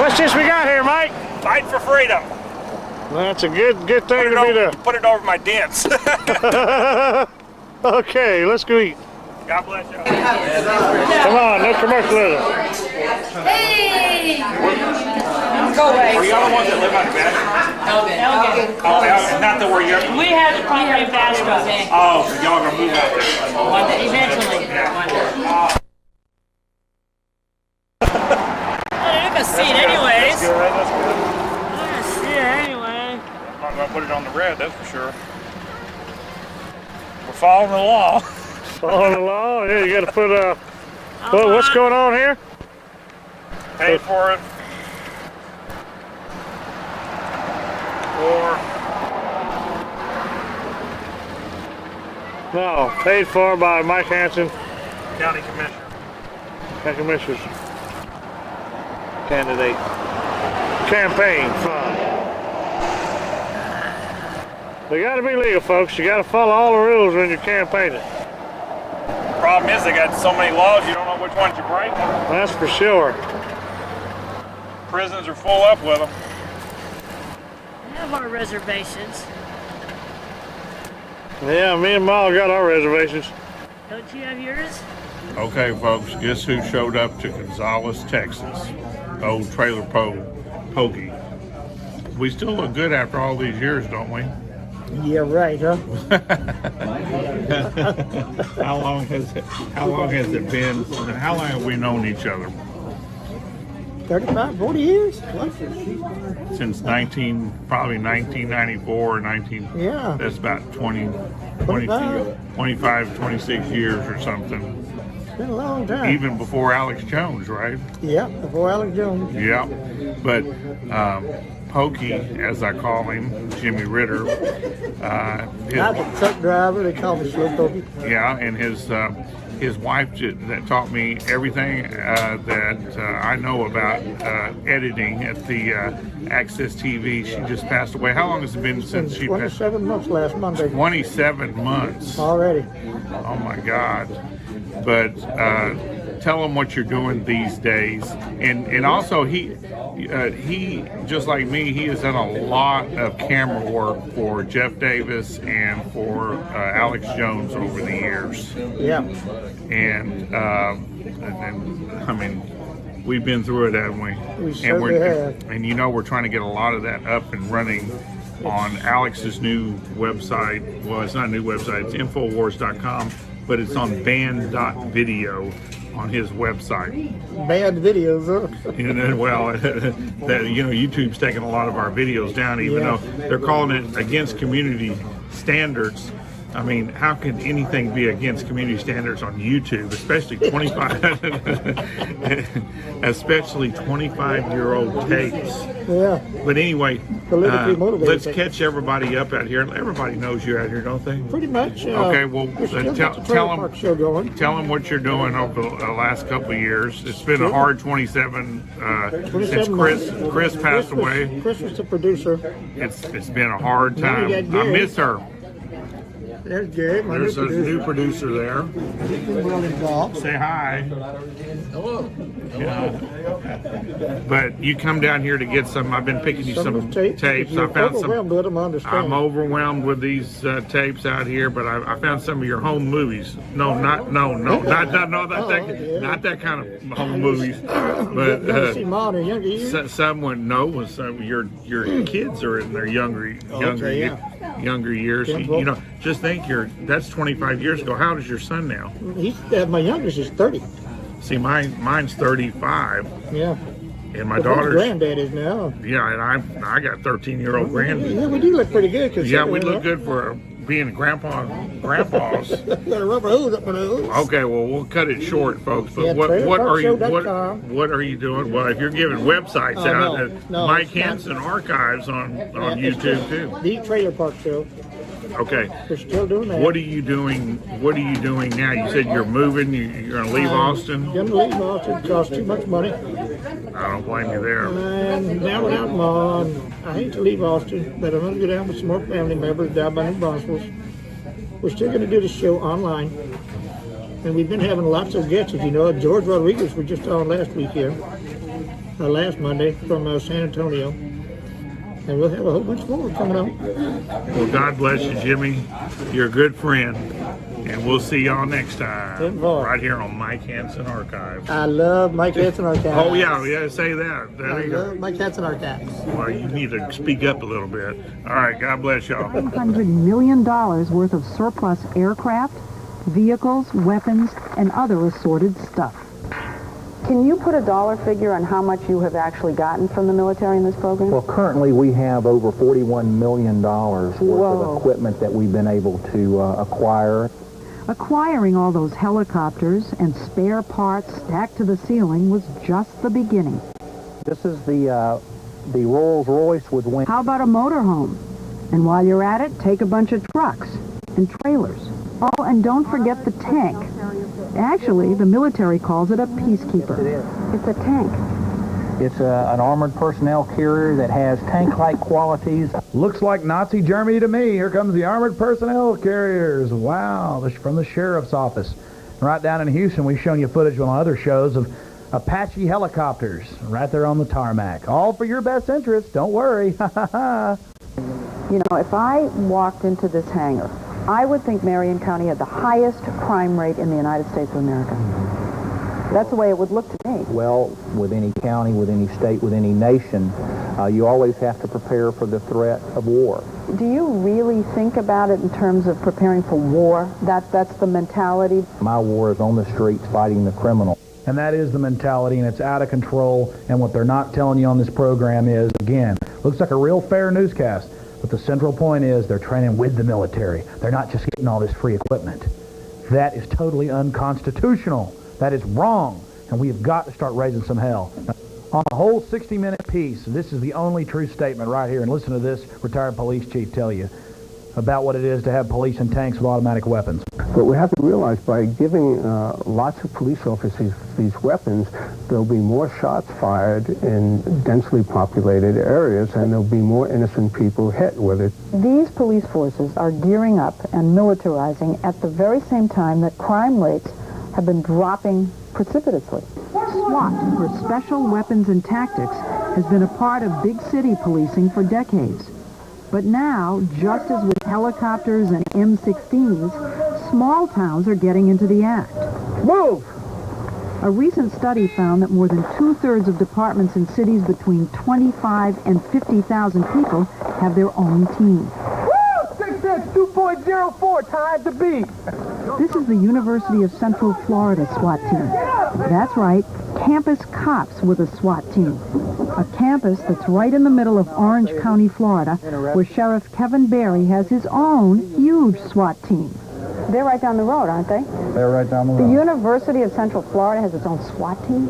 What's this we got here, Mike? Fight for freedom. That's a good thing to be done. Put it over my dents. Okay, let's go eat. God bless you. Come on, no commercialism. Hey! Go away. Are y'all the ones that live on the back? Elgin. Oh, Elgin, not the where you're. We have the property in Basco. Oh, so y'all gonna move out there? One day, eventually. One day. They're gonna see it anyways. That's good, that's good. They're gonna see it anyway. I'm not gonna put it on the red, that's for sure. We're following the law. Following the law? Yeah, you gotta put well, what's going on here? Pay for it. No, paid for by Mike Hanson, County Commissioner. County Commissioner's candidate. Campaign fund. They gotta be legal, folks. You gotta follow all the rules when you're campaigning. Problem is, they got so many laws, you don't know which ones you're breaking. That's for sure. Prisons are full up with them. We have our reservations. Yeah, me and Ma got our reservations. Don't you have yours? Okay, folks, guess who showed up to Gonzales, Texas? Old Trailer Pokey. We still look good after all these years, don't we? Yeah, right, huh? How long has it been? And how long have we known each other? 35, 40 years? What? Since probably 1994 or 19. Yeah. That's about 25, 26 years or something. It's been a long time. Even before Alex Jones, right? Yeah, before Alex Jones. Yeah, but Pokey, as I call him, Jimmy Ritter. I'm a truck driver. They call me Slow Pokey. Yeah, and his his wife that taught me everything that I know about editing at the Access TV. She just passed away. How long has it been since she passed? 27 months last Monday. 27 months. Already. Oh my God. But tell him what you're doing these days. And also he just like me, he has done a lot of camera work for Jeff Davis and for Alex Jones over the years. Yeah. And I mean, we've been through it, haven't we? We certainly have. And you know, we're trying to get a lot of that up and running on Alex's new website. Well, it's not a new website, it's Infowars.com, but it's on band.video on his website. Bad videos, huh? And then, well, that, you know, YouTube's taking a lot of our videos down, even though they're calling it against community standards. I mean, how can anything be against community standards on YouTube, especially 25-year-old tapes? Yeah. But anyway, Politically motivated. let's catch everybody up out here. Everybody knows you out here, don't they? Pretty much. Okay, well, tell them show going. Tell them what you're doing over the last couple of years. It's been a hard 27 since Chris passed away. Chris was the producer. It's been a hard time. I miss her. There's Gary, my There's new a producer. new producer there. He's been well involved. Say hi. Hello. Yeah. But you come down here to get some. I've been picking you some tapes. I found some. Overwhelmed with them, I understand. I'm overwhelmed with these tapes out here, but I found some of your home movies. Not that kind of home movies. But see mine in younger years? Someone knows your kids are in their younger years. You know, just think that's 25 years ago. How old is your son now? My youngest is 30. See, mine's 35. Yeah. And my daughter's granddad is now. Yeah, and I got 13-year-old grandkids. Yeah, we do look pretty good. Yeah, we look good for being grandpas. Got a rubber hose up my nose. Okay, well, we'll cut it short, folks. But Yeah, what are you doing? Well, if you're giving websites out, no, Mike Hanson Archives on YouTube too. The Trailer Park Show. Okay. We're still doing that. What are you doing? What are you doing now? You said you're moving. You're going to leave Austin. Going to leave Austin. It costs too much money. I don't blame you there. And now we're out in Mon. I hate to leave Austin, but I'm going to go down with some more family members down by New Brunswick. We're still going to do the show online. And we've been having lots of guests, as you know. George Rodriguez was just on last weekend, last Monday from San Antonio. And we'll have a whole bunch more coming on. Well, God bless you, Jimmy. You're a good friend. And we'll see y'all next time. Right here on Mike Hanson Archives. I love Mike Hanson Archives. Oh, yeah, say that. I love Mike Hanson Archives. Well, you need to speak up a little bit. All right, God bless y'all. $100 million worth of surplus aircraft, vehicles, weapons, and other assorted stuff. Can you put a dollar figure on how much you have actually gotten from the military in this program? Well, currently we have over $41 million worth of equipment that we've been able to acquire. Acquiring all those helicopters and spare parts stacked to the ceiling was just the beginning. This is the Rolls Royce with wings. How about a motorhome? And while you're at it, take a bunch of trucks and trailers. Oh, and don't forget the tank. Actually, the military calls it a peacekeeper. It's a tank. It's an armored personnel carrier that has tank-like qualities. Looks like Nazi Germany to me. Here comes the armored personnel carriers. Wow, from the sheriff's office. Right down in Houston, we've shown you footage on other shows of Apache helicopters right there on the tarmac. All for your best interest. Don't worry. You know, if I walked into this hangar, I would think Marion County had the highest crime rate in the United States of America. That's the way it would look to me. Well, with any county, with any state, with any nation, you always have to prepare for the threat of war. Do you really think about it in terms of preparing for war? That's the mentality? My war is on the streets fighting the criminal. And that is the mentality, and it's out of control. And what they're not telling you on this program is, again, looks like a real fair newscast. But the central point is they're training with the military. They're not just getting all this free equipment. That is totally unconstitutional. That is wrong. And we have got to start raising some hell. On a whole 60-minute piece, this is the only true statement right here. And listen to this retired police chief tell you about what it is to have police and tanks with automatic weapons. But we have to realize by giving lots of police officers these weapons, there'll be more shots fired in densely populated areas, and there'll be more innocent people hit with it. These police forces are gearing up and militarizing at the very same time that crime rates have been dropping precipitously. SWAT, for Special Weapons and Tactics, has been a part of big city policing for decades. But now, just as with helicopters and M16s, small towns are getting into the act. Move! A recent study found that more than two-thirds of departments in cities between 25 and 50,000 people have their own team. 2.04, time to beat. This is the University of Central Florida SWAT team. That's right, campus cops with a SWAT team. A campus that's right in the middle of Orange County, Florida, where Sheriff Kevin Barry has his own huge SWAT team. They're right down the road, aren't they? They're right down the road. The University of Central Florida has its own SWAT team?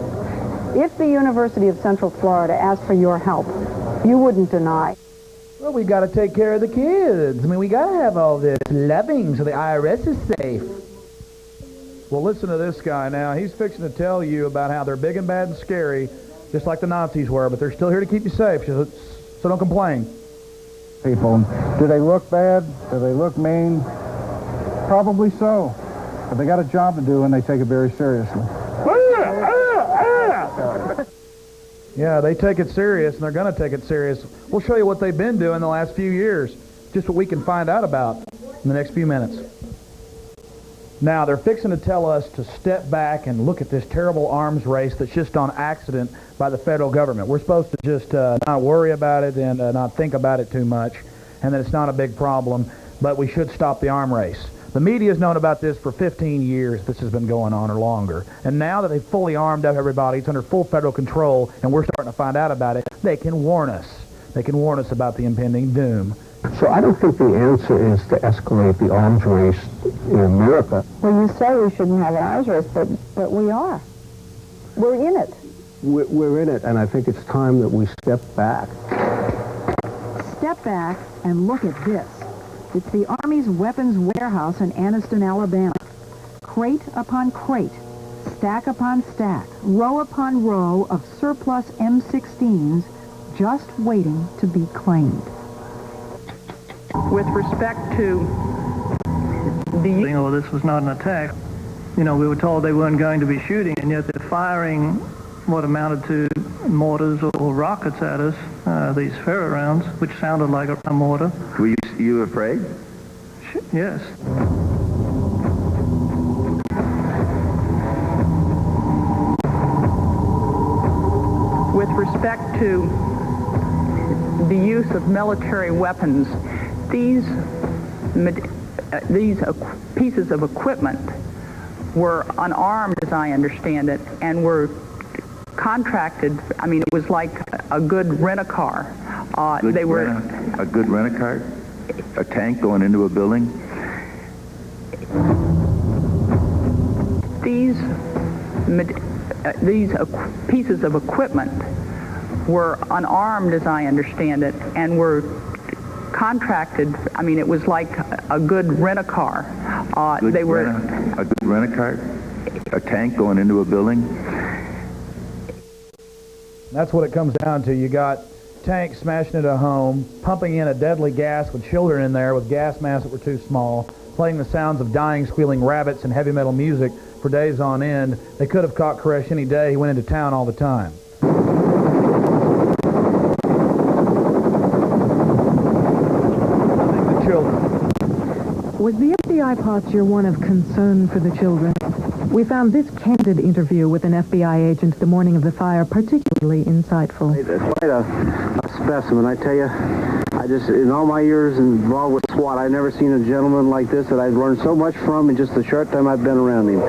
If the University of Central Florida asked for your help, you wouldn't deny. Well, we got to take care of the kids. I mean, we got to have all this loving so the IRS is safe. Well, listen to this guy now. He's fixing to tell you about how they're big and bad and scary, just like the Nazis were, but they're still here to keep you safe, so don't complain. People, do they look bad? Do they look mean? Probably so. But they got a job to do, and they take it very seriously. Yeah, they take it serious, and they're going to take it serious. We'll show you what they've been doing the last few years, just what we can find out about in the next few minutes. Now, they're fixing to tell us to step back and look at this terrible arms race that's just on accident by the federal government. We're supposed to just not worry about it and not think about it too much, and that it's not a big problem, but we should stop the arm race. The media's known about this for 15 years. This has been going on or longer. And now that they've fully armed up everybody, it's under full federal control, and we're starting to find out about it, they can warn us. They can warn us about the impending doom. So I don't think the answer is to escalate the arms race in America. Well, you say we shouldn't have an arms race, but we are. We're in it. We're in it, and I think it's time that we step back. Step back and look at this. It's the Army's weapons warehouse in Anniston, Alabama. Crate upon crate, stack upon stack, row upon row of surplus M16s just waiting to be claimed. With respect to the... this was not an attack. You know, we were told they weren't going to be shooting, and yet they're firing what amounted to mortars or rockets at us, these Ferrer rounds, which sounded like a mortar. Were you afraid? Yes. With respect to the use of military weapons, these pieces of equipment were unarmed, as I understand it, and were contracted. I mean, it was like a good rent-a-car. They were a good rent-a-car? A tank going into a building? These pieces of equipment were unarmed, as I understand it, and were contracted. I mean, it was like a good rent-a-car. They were a good rent-a-car? A tank going into a building? That's what it comes down to. You got tanks smashing into a home, pumping in a deadly gas with children in there with gas masks that were too small, playing the sounds of dying, squealing rabbits and heavy metal music for days on end. They could have caught Koresh any day. He went into town all the time. The children. Was the FBI posture one of concern for the children? We found this candid interview with an FBI agent the morning of the fire particularly insightful. It's quite a specimen, I tell you. I just, in all my years involved with SWAT, I've never seen a gentleman like this that I've learned so much from in just the short time I've been around him.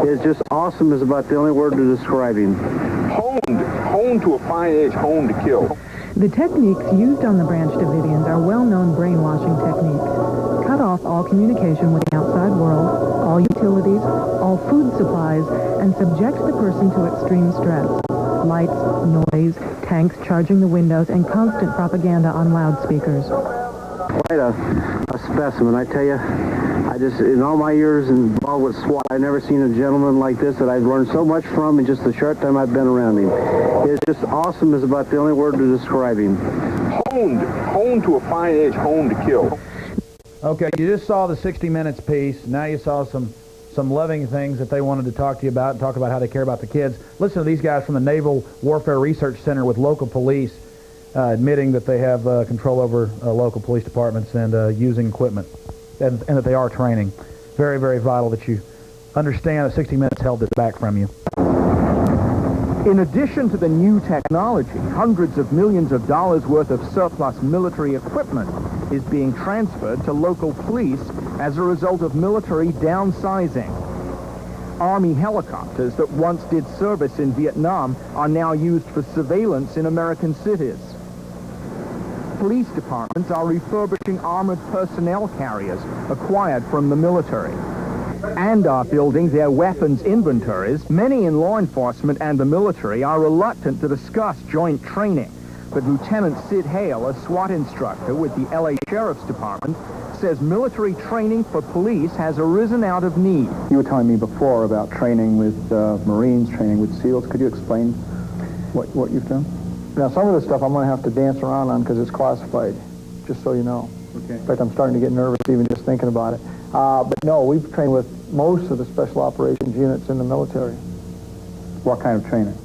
It's just awesome is about the only word to describe him. Honed to a fine edge, honed to kill. The techniques used on the Branch Davidians are well-known brainwashing techniques. Cut off all communication with the outside world, all utilities, all food supplies, and subject the person to extreme stress. Lights, noise, tanks charging the windows, and constant propaganda on loudspeakers. Quite a specimen, I tell you. I just, in all my years involved with SWAT, I've never seen a gentleman like this that I've learned so much from in just the short time I've been around him. It's just awesome is about the only word to describe him. Honed to a fine edge, honed to kill. Okay, you just saw the 60 Minutes piece. Now you saw some loving things that they wanted to talk to you about and talk about how they care about the kids. Listen to these guys from the Naval Warfare Research Center with local police admitting that they have control over local police departments and using equipment and that they are training. Very, very vital that you understand that 60 Minutes held this back from you. In addition to the new technology, hundreds of millions of dollars worth of surplus military equipment is being transferred to local police as a result of military downsizing. Army helicopters that once did service in Vietnam are now used for surveillance in American cities. Police departments are refurbishing armored personnel carriers acquired from the military and are building their weapons inventories. Many in law enforcement and the military are reluctant to discuss joint training, but Lieutenant Sid Hale, a SWAT instructor with the LA Sheriff's Department, says military training for police has arisen out of need. You were telling me before about training with Marines, training with SEALs. Could you explain what you've done? Now, some of the stuff I'm going to have to dance around on because it's classified, just so you know. Okay. In fact, I'm starting to get nervous even just thinking about it. But no, we've trained with most of the special operations units in the military. What kind of training?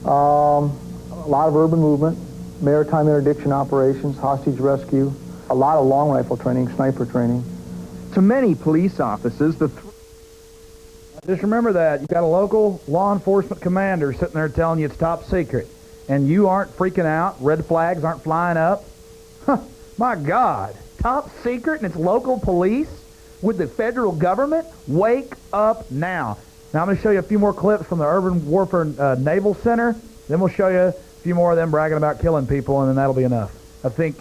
A lot of urban movement, maritime interdiction operations, hostage rescue, a lot of long rifle training, sniper training. To many police officers, Just remember that. You've got a local law enforcement commander sitting there telling you it's top secret, and you aren't freaking out. Red flags aren't flying up. Huh, my God. Top secret and it's local police with the federal government? Wake up now. Now I'm going to show you a few more clips from the Urban Warfare Naval Center. Then we'll show you a few more of them bragging about killing people, and then that'll be enough. I think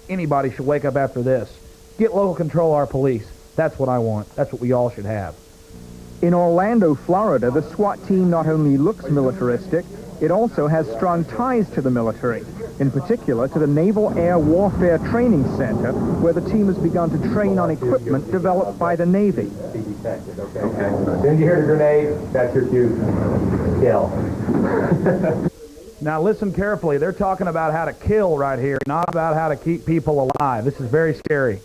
anybody should wake up after this. Get local control of our police. That's what I want. That's what we all should have. In Orlando, Florida, the SWAT team not only looks militaristic, it also has strong ties to the military, in particular to the Naval Air Warfare Training Center, where the team has begun to train on equipment developed by the Navy. Okay. As soon as you hear the grenade, that's your cue. Kill. Now listen carefully. They're talking about how to kill right here, not about how to keep people alive. This is very scary.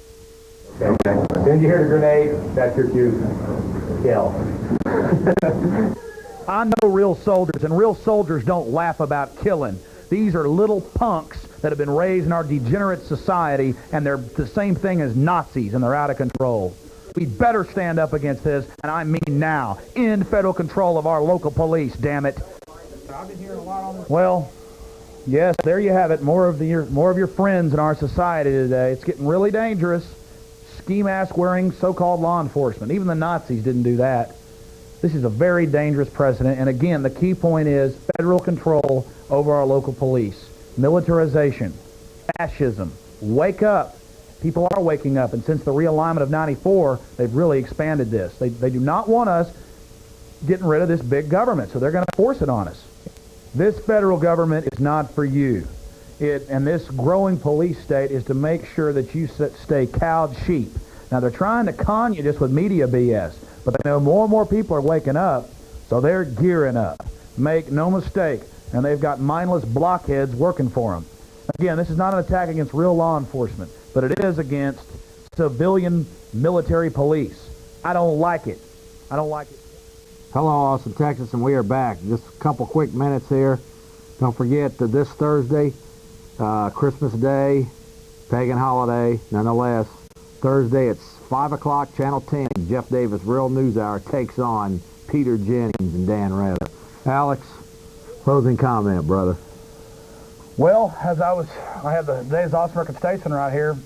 Okay. As soon as you hear the grenade, that's your cue. Kill. I know real soldiers, and real soldiers don't laugh about killing. These are little punks that have been raised in our degenerate society, and they're the same thing as Nazis, and they're out of control. We better stand up against this, and I mean now. End federal control of our local police, damn it. I've been hearing a lot on this. Well, yes, there you have it. More of your friends in our society today. It's getting really dangerous. Ski mask wearing so-called law enforcement. Even the Nazis didn't do that. This is a very dangerous precedent. And again, the key point is federal control over our local police. Militarization. Fascism. Wake up. People are waking up. And since the realignment of 94, they've really expanded this. They do not want us getting rid of this big government. So they're going to force it on us. This federal government is not for you. And this growing police state is to make sure that you stay cowed sheep. Now, they're trying to con you just with media BS, but they know more and more people are waking up, so they're gearing up. Make no mistake, and they've got mindless blockheads working for them. Again, this is not an attack against real law enforcement, but it is against civilian military police. I don't like it. I don't like it. Hello, Austin, Texas, and we are back. Just a couple quick minutes here. Don't forget that this Thursday, Christmas Day, pagan holiday, nonetheless, Thursday at 5 o'clock, Channel 10, Jeff Davis, Real News Hour, takes on Peter Jennings and Dan Rather. Alex, closing comment, brother. Well, as I have the Days Austin Record Station right here,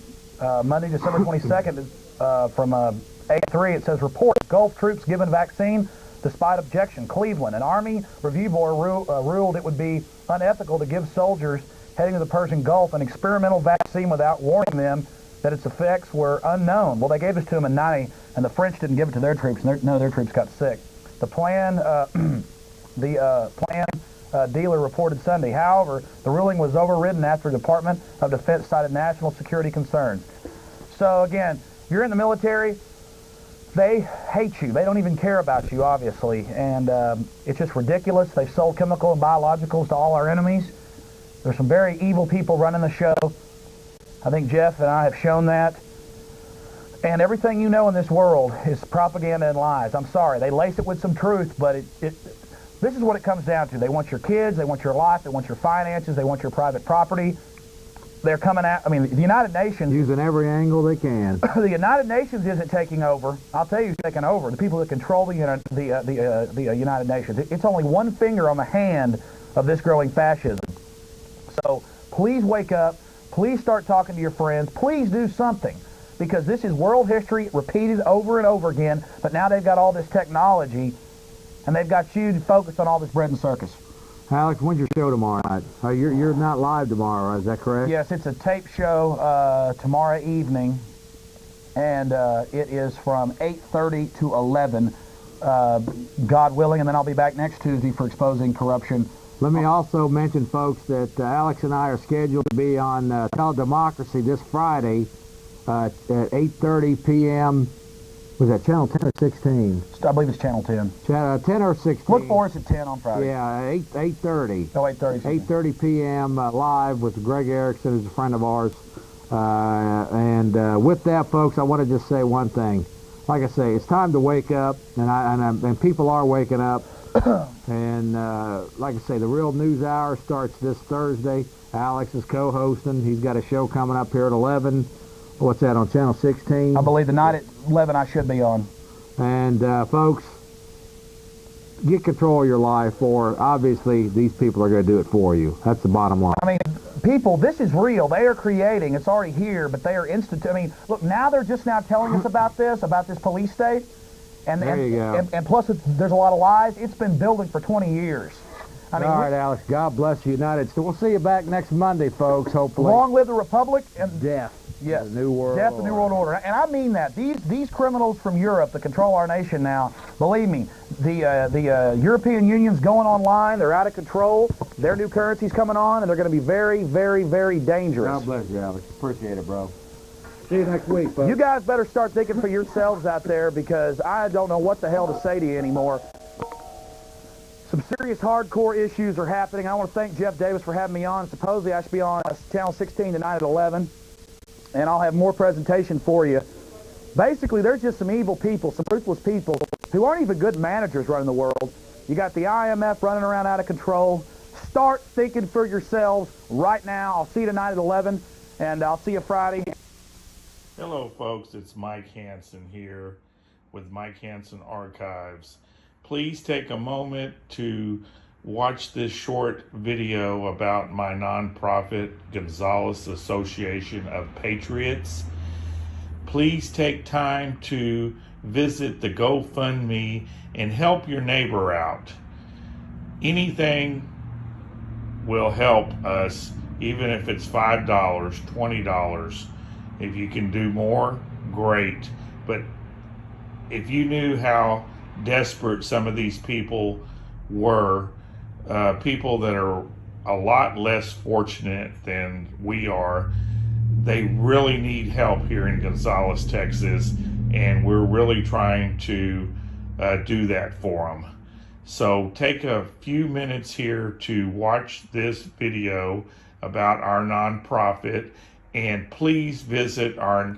Monday, December 22nd, from 8-3, it says, report, Gulf troops given vaccine despite objection. Cleveland, an Army Review Board ruled it would be unethical to give soldiers heading to the Persian Gulf an experimental vaccine without warning them that its effects were unknown. Well, they gave this to them in 90, and the French didn't give it to their troops, and none of their troops got sick. The plan dealer reported Sunday. However, the ruling was overridden after the Department of Defense cited national security concerns. So again, you're in the military, They hate you. They don't even care about you, obviously. And it's just ridiculous. They've sold chemical and biologicals to all our enemies. There's some very evil people running the show. I think Jeff and I have shown that. And everything you know in this world is propaganda and lies. I'm sorry. They lace it with some truth, but this is what it comes down to. They want your kids. They want your life. They want your finances. They want your private property. They're coming out. I mean, the United Nations... Using every angle they can. The United Nations isn't taking over. I'll tell you who's taking over. The people that control the United Nations. It's only one finger on the hand of this growing fascism. So please wake up. Please start talking to your friends. Please do something. Because this is world history repeated over and over again. But now they've got all this technology. And they've got you focused on all this bread and circus. Alex, when's your show tomorrow night? You're not live tomorrow, is that correct? Yes, it's a tape show tomorrow evening, and it is from 8:30 to 11, God willing, and then I'll be back next Tuesday for Exposing Corruption. Let me also mention, folks, that Alex and I are scheduled to be on Teledemocracy this Friday at 8:30 p.m. Was that Channel 10 or 16? I believe it's Channel 10. 10 or 16. Look for us at 10 on Friday. Yeah, 8:30. Oh, 8:30. 8:30 p.m. Live with Greg Erickson, who's a friend of ours. And with that, folks, I want to just say one thing. Like I say, it's time to wake up, and people are waking up. And like I say, the Real News Hour starts this Thursday. Alex is co-hosting. He's got a show coming up here at 11. What's that, on Channel 16? I believe the night at 11 I should be on. And, folks, get control of your life, or obviously these people are going to do it for you. That's the bottom line. I mean, people, this is real. They are creating. It's already here, but they are I mean, look, now they're just now telling us about this police state. And, there you go. And plus, there's a lot of lies. It's been building for 20 years. I mean, all right, Alex, God bless the United States. We'll see you back next Monday, folks, hopefully. Long live the Republic and death. Yes. The New World Death, the New World Order. And I mean that. These criminals from Europe that control our nation now, believe me, the European Union's going online. They're out of control. Their new currency's coming on, and they're going to be very, very, very dangerous. God bless you, Alex. Appreciate it, bro. See you next week, folks. You guys better start thinking for yourselves out there, because I don't know what the hell to say to you anymore. Some serious hardcore issues are happening. I want to thank Jeff Davis for having me on. Supposedly I should be on Channel 16 tonight at 11. And I'll have more presentation for you. Basically, there's just some evil people, some ruthless people who aren't even good managers running the world. You got the IMF running around out of control. Start thinking for yourselves right now. I'll see you tonight at 11, and I'll see you Friday. Hello, folks. It's Mike Hanson here with Mike Hanson Archives. Please take a moment to watch this short video about my nonprofit, Gonzales Association of Patriots. Please take time to visit the GoFundMe and help your neighbor out. Anything will help us, even if it's $5, $20. If you can do more, great. But if you knew how desperate some of these people were, people that are a lot less fortunate than we are, they really need help here in Gonzales, Texas, and we're really trying to do that for them. So take a few minutes here to watch this video about our nonprofit, and please visit our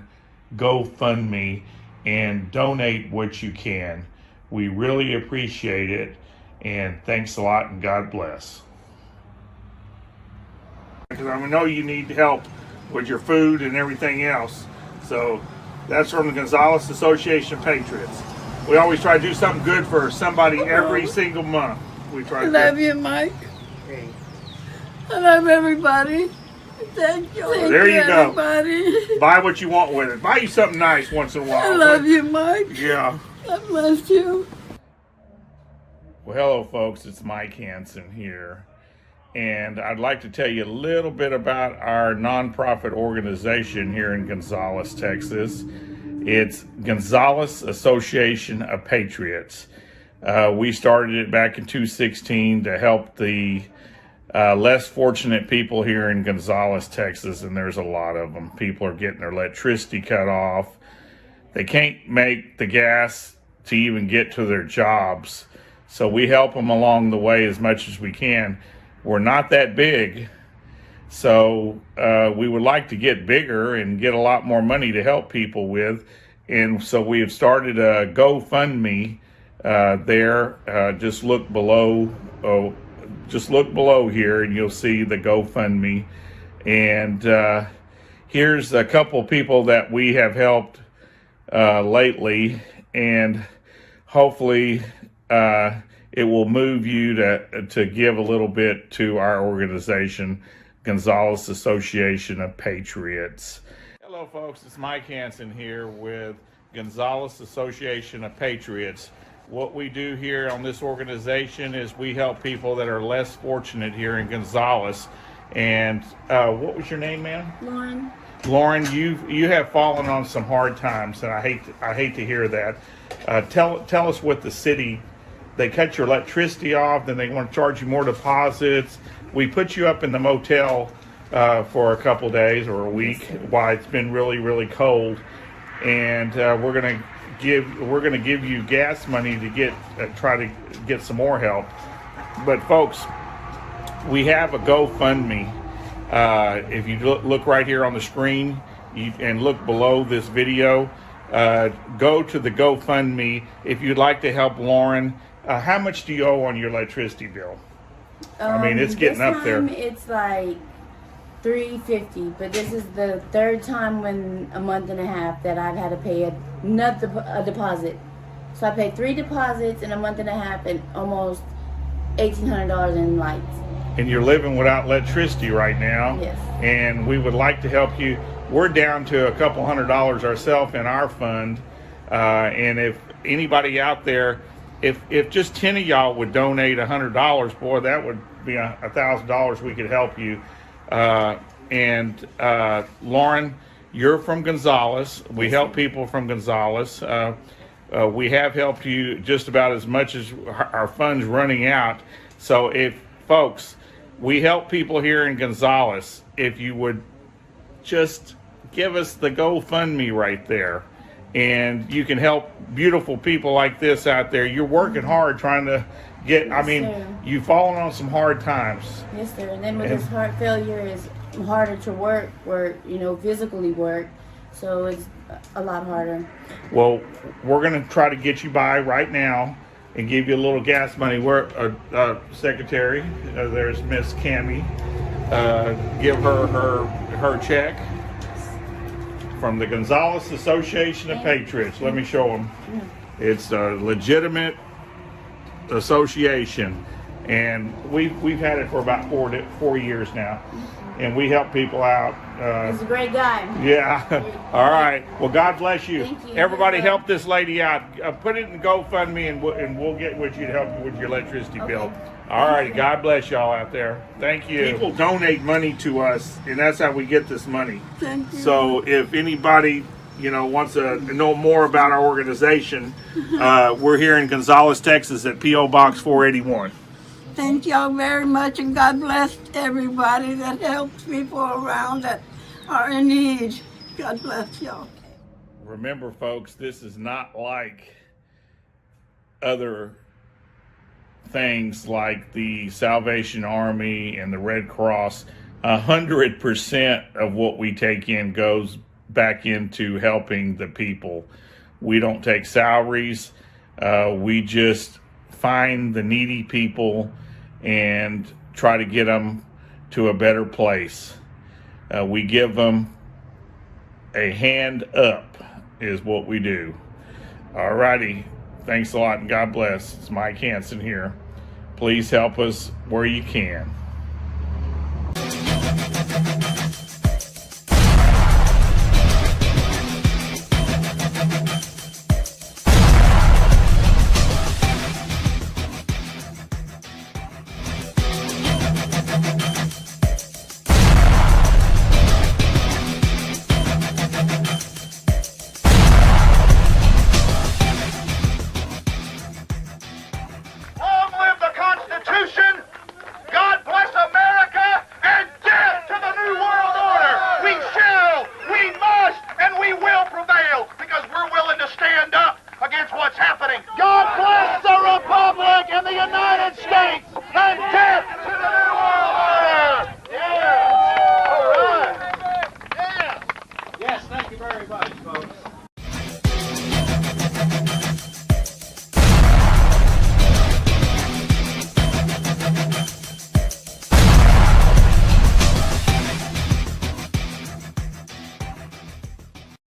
GoFundMe and donate what you can. We really appreciate it. And thanks a lot, and God bless. Because I know you need help with your food and everything else. So that's from the Gonzales Association of Patriots. We always try to do something good for somebody every single month. We try. I love you, Mike. I love everybody. Thank you. Thank there you go. Everybody. Buy what you want with it. Buy you something nice once in a while. I love you, Mike. Yeah. God bless you. Well, hello, folks. It's Mike Hanson here. And I'd like to tell you a little bit about our nonprofit organization here in Gonzales, Texas. It's Gonzales Association of Patriots. We started it back in 2016 to help the less fortunate people here in Gonzales, Texas, and there's a lot of them. People are getting their electricity cut off. they can't make the gas to even get to their jobs. So we help them along the way as much as we can. We're not that big, so we would like to get bigger and get a lot more money to help people with. And so we have started a GoFundMe there. Just look below. Just look below here, and you'll see the GoFundMe. And here's a couple people that we have helped lately, and hopefully it will move you to give a little bit to our organization, Gonzales Association of Patriots. Hello folks, it's Mike Hanson here with Gonzales Association of Patriots. What we do here on this organization is we help people that are less fortunate here in Gonzales. And what was your name, ma'am? Lauren. Lauren, you have fallen on some hard times, and I hate to hear that. Tell us what the city, they cut your electricity off, then they want to charge you more deposits. We put you up in the motel for a couple days or a week while it's been really, really cold, and we're gonna give you gas money to try to get some more help. But folks, we have a GoFundMe. If you look right here on the screen and look below this video, go to the GoFundMe if you'd like to help Lauren. How much do you owe on your electricity bill? I mean, it's getting up there. It's like $350, but this is the third time in a month and a half that I've had to pay a deposit. So I paid 3 deposits in a month and a half and almost $1,800 in lights. And you're living without electricity right now. Yes. And we would like to help you. We're down to a couple $100 ourselves in our fund. And if anybody out there, if just 10 of y'all would donate $100, boy, that would be $1,000 we could help you. Lauren, you're from Gonzales. We help people from Gonzales. We have helped you just about as much as our fund's running out. So if folks, we help people here in Gonzales. If you would just give us the GoFundMe right there, and you can help beautiful people like this out there. You're working hard trying to get, you've fallen on some hard times. Yes, sir. And then with this heart failure, it's harder to work, physically work. So it's a lot harder. Well, we're going to try to get you by right now and give you a little gas money. We're secretary. There's Miss Cammie. Give her check from the Gonzales Association of Patriots. Let me show them. It's a legitimate association, and we've had it for about 4 years now, and we help people out. He's a great guy. Yeah. All right. Well, God bless you. Thank you. Everybody help this lady out. Put it in GoFundMe, and we'll get with you to help you with your electricity bill. All right. God bless y'all out there. Thank you. People donate money to us, and that's how we get this money. Thank you. So if anybody wants to know more about our organization, we're here in Gonzales, Texas at P.O. Box 481. Thank y'all very much, and God bless everybody that helps people around that are in need. God bless y'all. Remember, folks, this is not like other things like the Salvation Army and the Red Cross. 100% of what we take in goes back into helping the people. We don't take salaries. We just find the needy people and try to get them to a better place. We give them a hand up is what we do. All righty. Thanks a lot and God bless. It's Mike Hanson here. Please help us where you can.